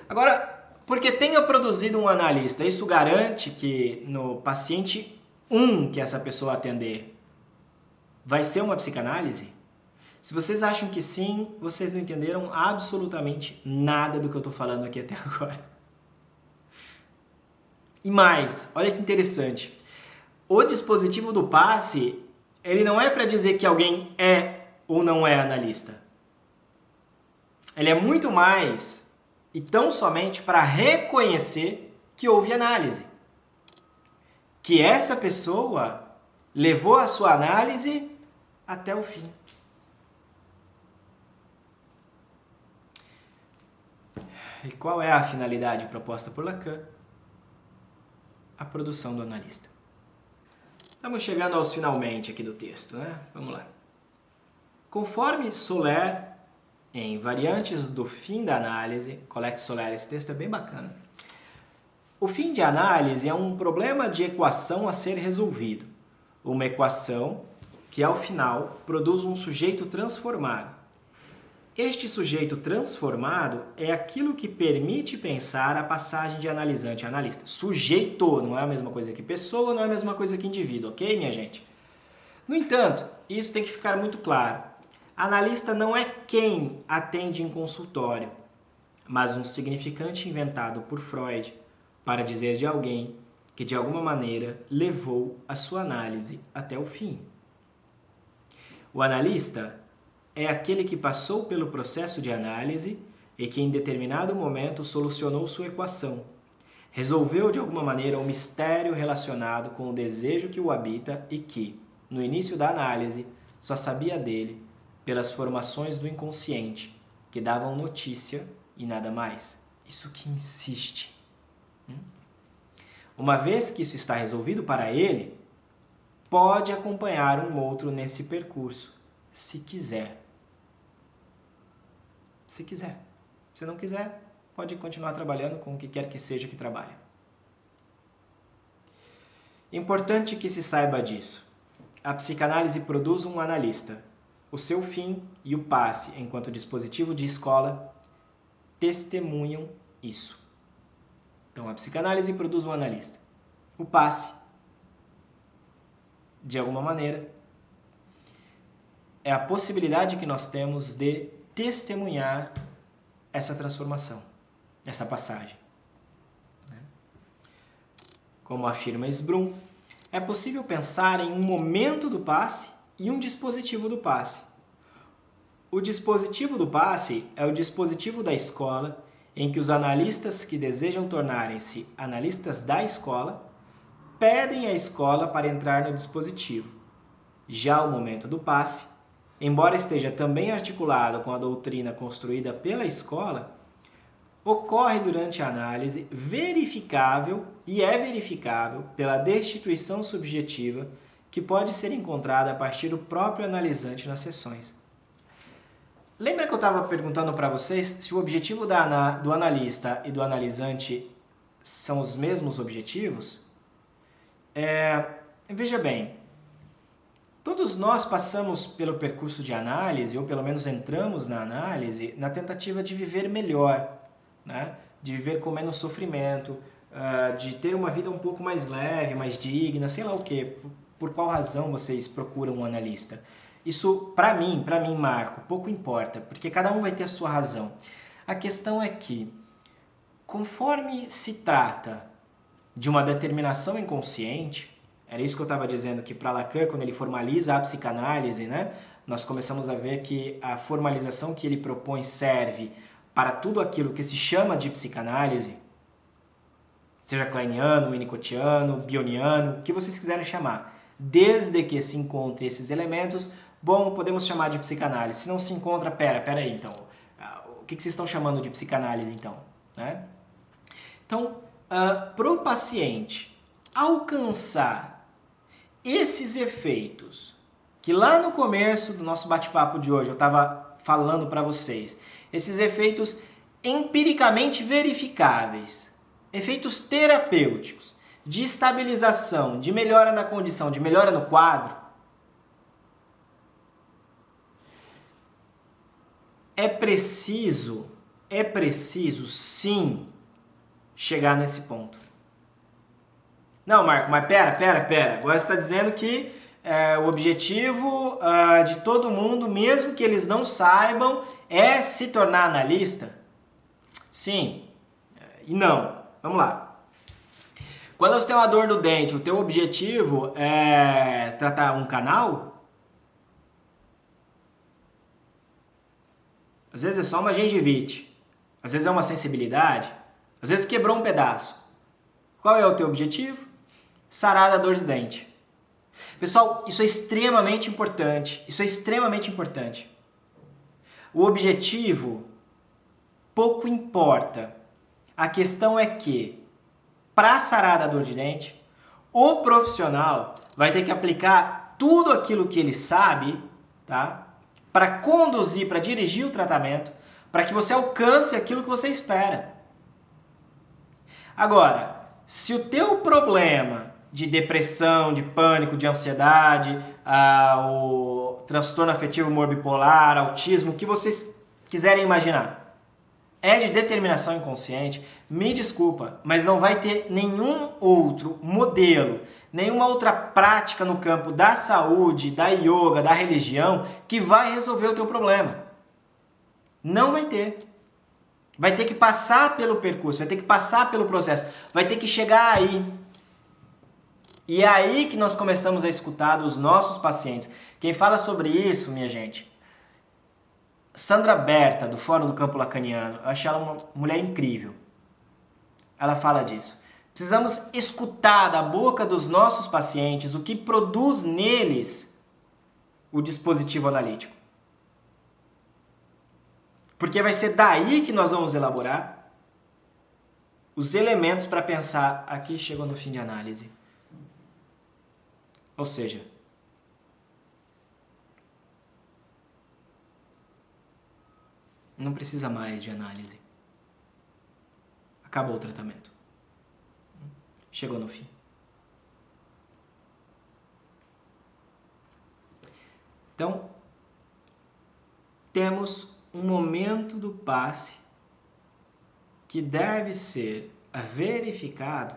Agora, porque tenha produzido um analista, isso garante que no paciente 1 que essa pessoa atender vai ser uma psicanálise? Se vocês acham que sim, vocês não entenderam absolutamente nada do que eu estou falando aqui até agora. E mais, olha que interessante. O dispositivo do passe, ele não é para dizer que alguém é ou não é analista. Ele é muito mais e tão somente para reconhecer que houve análise. Que essa pessoa levou a sua análise até o fim. E qual é a finalidade proposta por Lacan? A produção do analista. Estamos chegando aos finalmente aqui do texto, né? Vamos lá. Conforme Soler, em Variantes do Fim da Análise, Colette Soler, esse texto é bem bacana. O fim de análise é um problema de equação a ser resolvido. Uma equação que, ao final, produz um sujeito transformado. Este sujeito transformado é aquilo que permite pensar a passagem de analisante a analista. Sujeito não é a mesma coisa que pessoa, não é a mesma coisa que indivíduo, ok, minha gente? No entanto, isso tem que ficar muito claro. Analista não é quem atende em consultório, mas um significante inventado por Freud para dizer de alguém que, de alguma maneira, levou a sua análise até o fim. O analista é aquele que passou pelo processo de análise e que, em determinado momento, solucionou sua equação. Resolveu, de alguma maneira, um mistério relacionado com o desejo que o habita e que, no início da análise, só sabia dele pelas formações do inconsciente, que davam notícia e nada mais. Isso que insiste. Uma vez que isso está resolvido para ele, pode acompanhar um outro nesse percurso, se quiser. Se quiser. Se não quiser, pode continuar trabalhando com o que quer que seja que trabalhe. Importante que se saiba disso. A psicanálise produz um analista. O seu fim e o passe, enquanto dispositivo de escola, testemunham isso. Então, a psicanálise produz um analista. O passe, de alguma maneira, é a possibilidade que nós temos de testemunhar essa transformação, essa passagem. Como afirma Sbrum, é possível pensar em um momento do passe e um dispositivo do passe. O dispositivo do passe é o dispositivo da escola em que os analistas que desejam tornarem-se analistas da escola pedem à escola para entrar no dispositivo. Já o momento do passe embora esteja também articulado com a doutrina construída pela escola, ocorre durante a análise verificável e é verificável pela destituição subjetiva que pode ser encontrada a partir do próprio analisante nas sessões. Lembra que eu estava perguntando para vocês se o objetivo do analista e do analisante são os mesmos objetivos? Veja bem, todos nós passamos pelo percurso de análise, ou pelo menos entramos na análise, na tentativa de viver melhor, né? De viver com menos sofrimento, de ter uma vida um pouco mais leve, mais digna, sei lá o quê. Por qual razão vocês procuram um analista? Isso, para mim, Marco, pouco importa, porque cada um vai ter a sua razão. A questão é que, conforme se trata de uma determinação inconsciente, era isso que eu estava dizendo, que para Lacan, quando ele formaliza a psicanálise, né, nós começamos a ver que a formalização que ele propõe serve para tudo aquilo que se chama de psicanálise, seja kleiniano, winnicottiano, bioniano, o que vocês quiserem chamar. Desde que se encontre esses elementos, bom, podemos chamar de psicanálise. Se não se encontra, pera aí, então. O que vocês estão chamando de psicanálise, então? Né? Então, para o paciente alcançar esses efeitos, que lá no começo do nosso bate-papo de hoje eu estava falando para vocês, esses efeitos empiricamente verificáveis, efeitos terapêuticos, de estabilização, de melhora na condição, de melhora no quadro, é preciso sim chegar nesse ponto. Não, Marco, mas pera. Agora você está dizendo que o objetivo de todo mundo, mesmo que eles não saibam, é se tornar analista? Sim e não. Vamos lá. Quando você tem uma dor no dente, o teu objetivo é tratar um canal? Às vezes é só uma gengivite. Às vezes é uma sensibilidade. Às vezes quebrou um pedaço. Qual é o teu objetivo? Sarar da dor do dente. Pessoal, isso é extremamente importante. O objetivo pouco importa. A questão é que, para sarar da dor de dente, o profissional vai ter que aplicar tudo aquilo que ele sabe, tá? Para conduzir, para dirigir o tratamento, para que você alcance aquilo que você espera. Agora, se o teu problema de depressão, de pânico, de ansiedade, o transtorno afetivo humor bipolar, autismo, o que vocês quiserem imaginar, é de determinação inconsciente, me desculpa, mas não vai ter nenhum outro modelo, nenhuma outra prática no campo da saúde, da yoga, da religião, que vai resolver o teu problema. Não vai ter. Vai ter que passar pelo percurso, vai ter que passar pelo processo, vai ter que chegar aí. E é aí que nós começamos a escutar dos nossos pacientes. Quem fala sobre isso, minha gente, Sandra Berta, do Fórum do Campo Lacaniano, eu achei ela uma mulher incrível. Ela fala disso. Precisamos escutar da boca dos nossos pacientes o que produz neles o dispositivo analítico. Porque vai ser daí que nós vamos elaborar os elementos para pensar, aqui chegou no fim de análise. Ou seja, não precisa mais de análise. Acabou o tratamento. Chegou no fim. Então, temos um momento do passe que deve ser verificado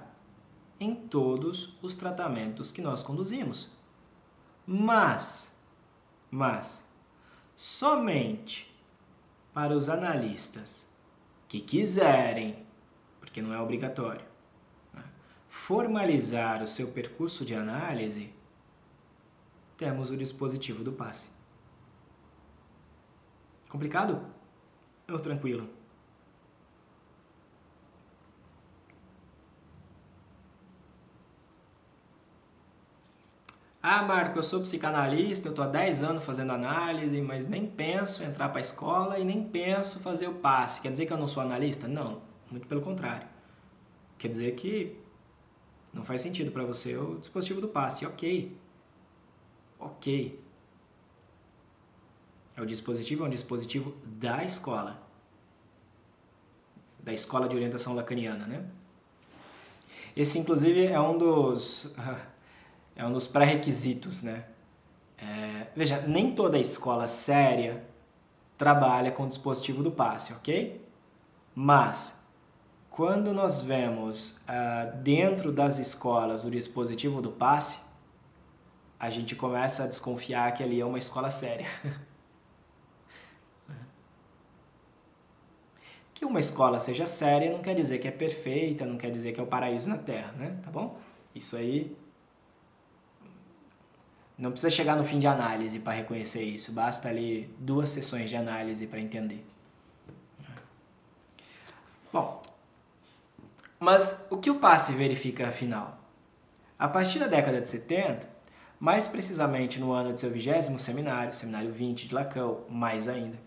em todos os tratamentos que nós conduzimos. Mas, somente para os analistas que quiserem, porque não é obrigatório, né, formalizar o seu percurso de análise, temos o dispositivo do passe. Complicado ou tranquilo? Ah, Marco, eu sou psicanalista, eu estou há 10 anos fazendo análise, mas nem penso em entrar para a escola e nem penso fazer o passe. Quer dizer que eu não sou analista? Não, muito pelo contrário. Quer dizer que não faz sentido para você o dispositivo do passe. Ok. Ok. O dispositivo é um dispositivo da escola. Da escola de orientação lacaniana, né? Esse, inclusive, é um dos pré-requisitos, né? Veja, nem toda escola séria trabalha com o dispositivo do passe, ok? Mas, quando nós vemos dentro das escolas o dispositivo do passe, a gente começa a desconfiar que ali é uma escola séria. Que uma escola seja séria não quer dizer que é perfeita, não quer dizer que é o paraíso na Terra, né? Tá bom? Isso aí não precisa chegar no fim de análise para reconhecer isso, basta ali 2 sessões de análise para entender. Bom, mas o que o passe verifica afinal? A partir da década de 70, mais precisamente no ano de seu 20º seminário, seminário 20 de Lacan, mais ainda,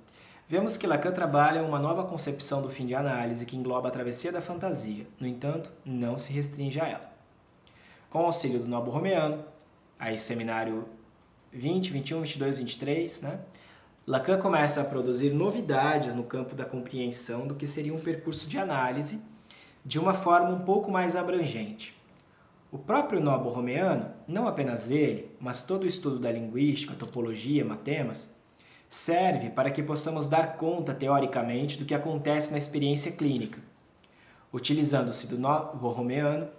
vemos que Lacan trabalha uma nova concepção do fim de análise que engloba a travessia da fantasia, no entanto, não se restringe a ela. Com o auxílio do Nobo Romeano, aí seminário 20, 21, 22, 23, né? Lacan começa a produzir novidades no campo da compreensão do que seria um percurso de análise de uma forma um pouco mais abrangente. O próprio Nobo Romeano, não apenas ele, mas todo o estudo da linguística, topologia, matemas, serve para que possamos dar conta teoricamente do que acontece na experiência clínica. Utilizando-se do Nobo Romeano,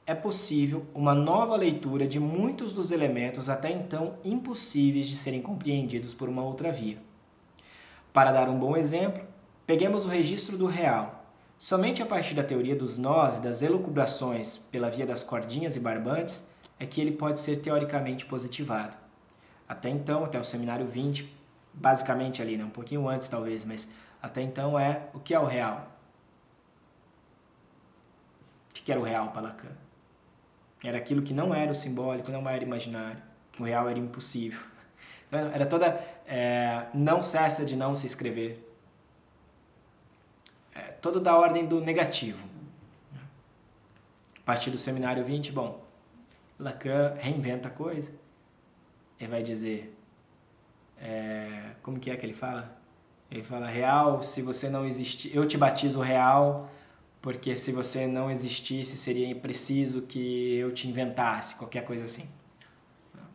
é possível uma nova leitura de muitos dos elementos até então impossíveis de serem compreendidos por uma outra via. Para dar um bom exemplo, peguemos o registro do real. Somente a partir da teoria dos nós e das elucubrações pela via das cordinhas e barbantes é que ele pode ser teoricamente positivado. Até então, até o seminário 20, basicamente ali, né? Um pouquinho antes talvez, mas até então o que é o real? O que era o real para Lacan? Era aquilo que não era o simbólico, não era imaginário. O real era impossível. Era toda... não cessa de não se escrever. Todo da ordem do negativo. A partir do seminário 20, bom, Lacan reinventa a coisa. Ele vai dizer... como que é que ele fala? Ele fala, real, se você não existir... Eu te batizo real... porque se você não existisse, seria preciso que eu te inventasse, qualquer coisa assim.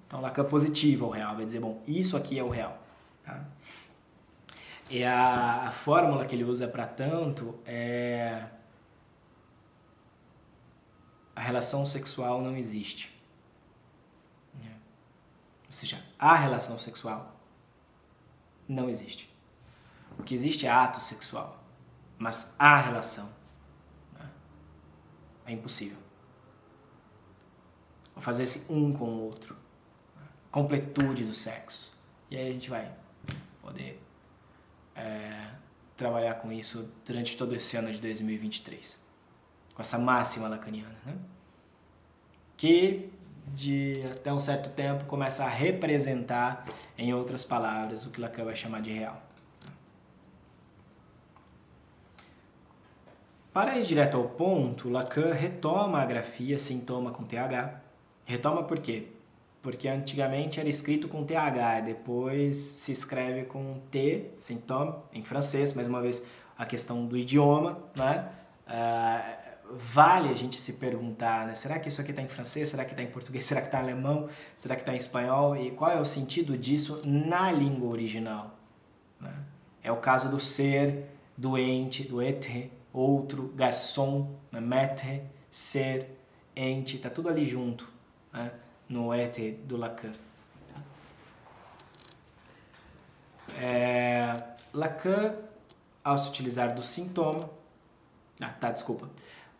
Então, Lacan positiva o real, vai dizer, bom, isso aqui é o real. Tá? E a fórmula que ele usa para tanto é... a relação sexual não existe. Ou seja, a relação sexual não existe. O que existe é ato sexual, mas a relação é impossível. Vou fazer-se um com o outro. Completude do sexo. E aí a gente vai poder trabalhar com isso durante todo esse ano de 2023. Com essa máxima lacaniana, né? Que, de até um certo tempo, começa a representar, em outras palavras, o que Lacan vai chamar de real. Para ir direto ao ponto, Lacan retoma a grafia sintoma com TH. Retoma por quê? Porque antigamente era escrito com TH, depois se escreve com T, sintoma, em francês, mais uma vez a questão do idioma, né? Vale a gente se perguntar, né? Será que isso aqui está em francês? Será que está em português? Será que está em alemão? Será que está em espanhol? E qual é o sentido disso na língua original? Né? É o caso do ser, doente, do être, outro, garçom, maître, ser, ente, está tudo ali junto, né? No être do Lacan. Lacan, ao se utilizar do sintoma,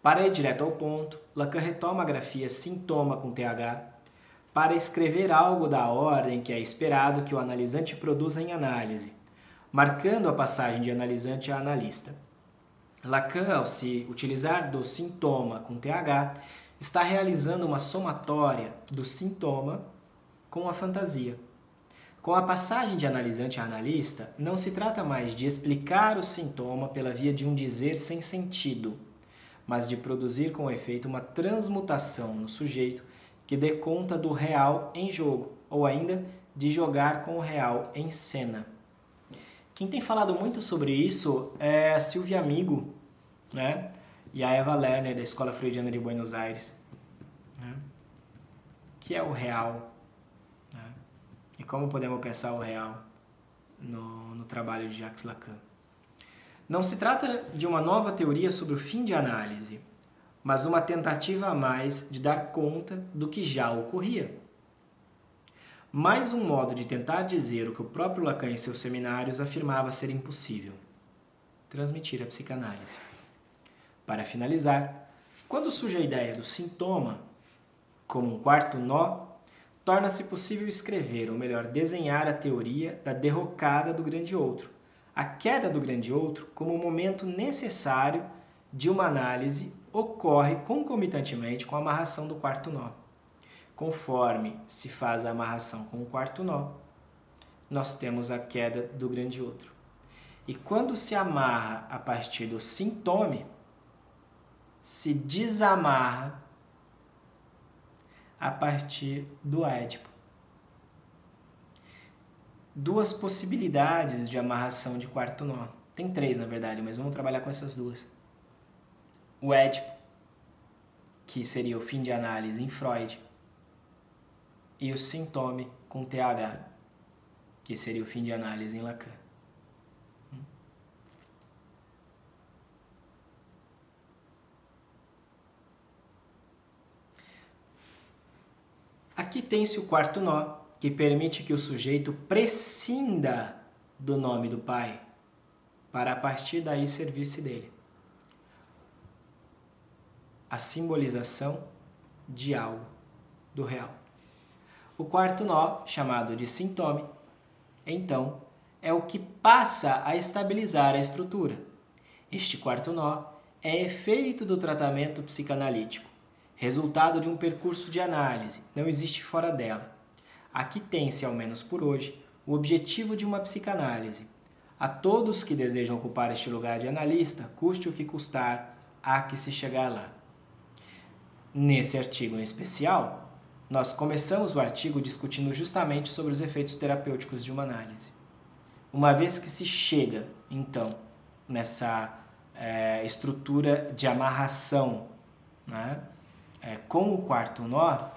para ir direto ao ponto, Lacan retoma a grafia sintoma com TH para escrever algo da ordem que é esperado que o analisante produza em análise, marcando a passagem de analisante a analista. Lacan, ao se utilizar do sintoma com TH, está realizando uma somatória do sintoma com a fantasia. Com a passagem de analisante a analista, não se trata mais de explicar o sintoma pela via de um dizer sem sentido, mas de produzir com efeito uma transmutação no sujeito que dê conta do real em jogo, ou ainda de jogar com o real em cena. Quem tem falado muito sobre isso é a Silvia Amigo, né? E a Eva Lerner, da Escola Freudiana de Buenos Aires. Né? Que é o real? Né? E como podemos pensar o real no trabalho de Jacques Lacan? Não se trata de uma nova teoria sobre o fim de análise, mas uma tentativa a mais de dar conta do que já ocorria. Mais um modo de tentar dizer o que o próprio Lacan em seus seminários afirmava ser impossível: transmitir a psicanálise. Para finalizar, quando surge a ideia do sintoma como um quarto nó, torna-se possível escrever, ou melhor, desenhar a teoria da derrocada do grande outro, a queda do grande outro como um momento necessário de uma análise ocorre concomitantemente com a amarração do quarto nó. Conforme se faz a amarração com o quarto nó, nós temos a queda do grande outro. E quando se amarra a partir do sintoma, se desamarra a partir do Édipo. Duas possibilidades de amarração de quarto nó. Tem três, na verdade, mas vamos trabalhar com essas duas. O Édipo, que seria o fim de análise em Freud, e o sintoma com TH, que seria o fim de análise em Lacan. Aqui tem-se o quarto nó, que permite que o sujeito prescinda do nome do pai, para a partir daí servir-se dele. A simbolização de algo, do real. O quarto nó, chamado de sintoma, então, é o que passa a estabilizar a estrutura. Este quarto nó é efeito do tratamento psicanalítico, resultado de um percurso de análise, não existe fora dela. Aqui tem-se, ao menos por hoje, o objetivo de uma psicanálise. A todos que desejam ocupar este lugar de analista, custe o que custar, há que se chegar lá. Nesse artigo em especial, nós começamos o artigo discutindo justamente sobre os efeitos terapêuticos de uma análise. Uma vez que se chega, então, nessa estrutura de amarração, né, com o quarto nó,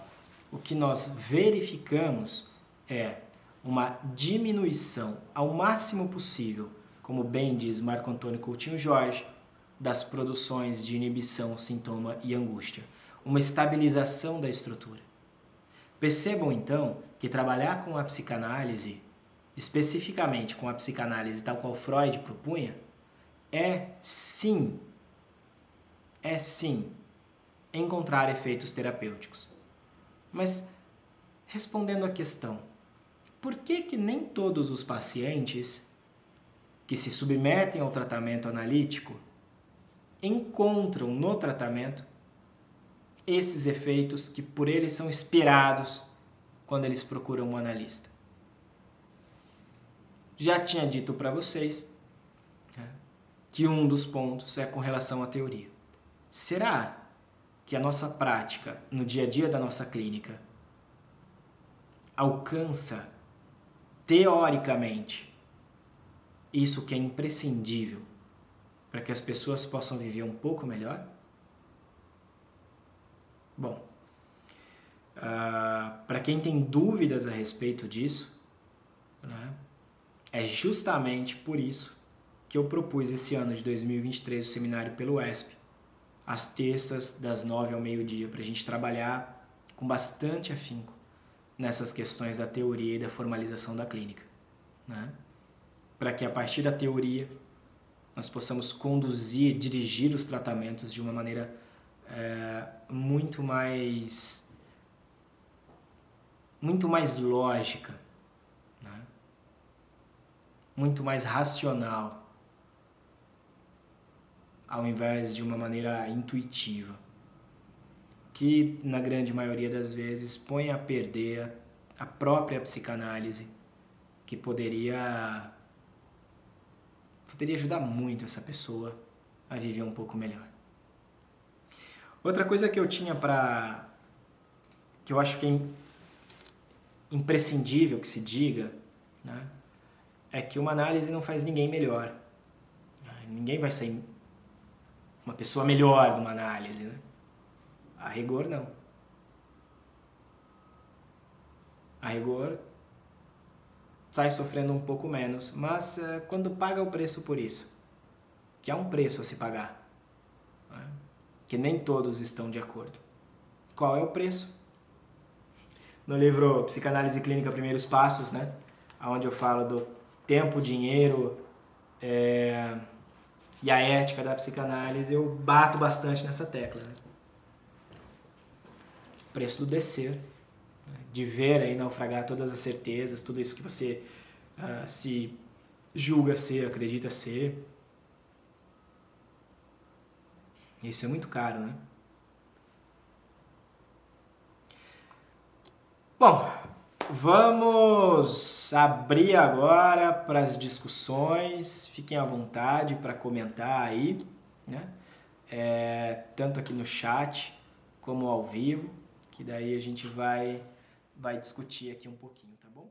o que nós verificamos é uma diminuição ao máximo possível, como bem diz Marco Antônio Coutinho Jorge, das produções de inibição, sintoma e angústia. Uma estabilização da estrutura. Percebam, então, que trabalhar com a psicanálise, especificamente com a psicanálise tal qual Freud propunha, é sim, encontrar efeitos terapêuticos. Mas, respondendo à questão, por que nem todos os pacientes que se submetem ao tratamento analítico encontram no tratamento esses efeitos que por eles são esperados quando eles procuram um analista? Já tinha dito para vocês que um dos pontos é com relação à teoria. Será que a nossa prática no dia a dia da nossa clínica alcança, teoricamente, isso que é imprescindível para que as pessoas possam viver um pouco melhor? Bom, para quem tem dúvidas a respeito disso, né, é justamente por isso que eu propus esse ano de 2023 o seminário pelo ESP, às terças, das 9 ao meio-dia, para a gente trabalhar com bastante afinco nessas questões da teoria e da formalização da clínica, né? Para que a partir da teoria nós possamos conduzir, dirigir os tratamentos de uma maneira muito mais lógica, né? Muito mais racional, ao invés de uma maneira intuitiva, que na grande maioria das vezes põe a perder a própria psicanálise, que poderia ajudar muito essa pessoa a viver um pouco melhor. Outra coisa que eu tinha que eu acho que é imprescindível que se diga, né, é que uma análise não faz ninguém melhor. Ninguém vai ser uma pessoa melhor de uma análise, né? A rigor, não. A rigor, sai sofrendo um pouco menos, mas quando paga o preço por isso, que há um preço a se pagar, né? Que nem todos estão de acordo. Qual é o preço? No livro Psicanálise Clínica Primeiros Passos, né, onde eu falo do tempo, dinheiro e a ética da psicanálise, eu bato bastante nessa tecla, né? O preço do descer, né? De ver aí naufragar todas as certezas, tudo isso que você se julga ser, acredita ser. Isso é muito caro, né? Bom, vamos abrir agora para as discussões. Fiquem à vontade para comentar aí, né? Tanto aqui no chat como ao vivo, que daí a gente vai discutir aqui um pouquinho, tá bom?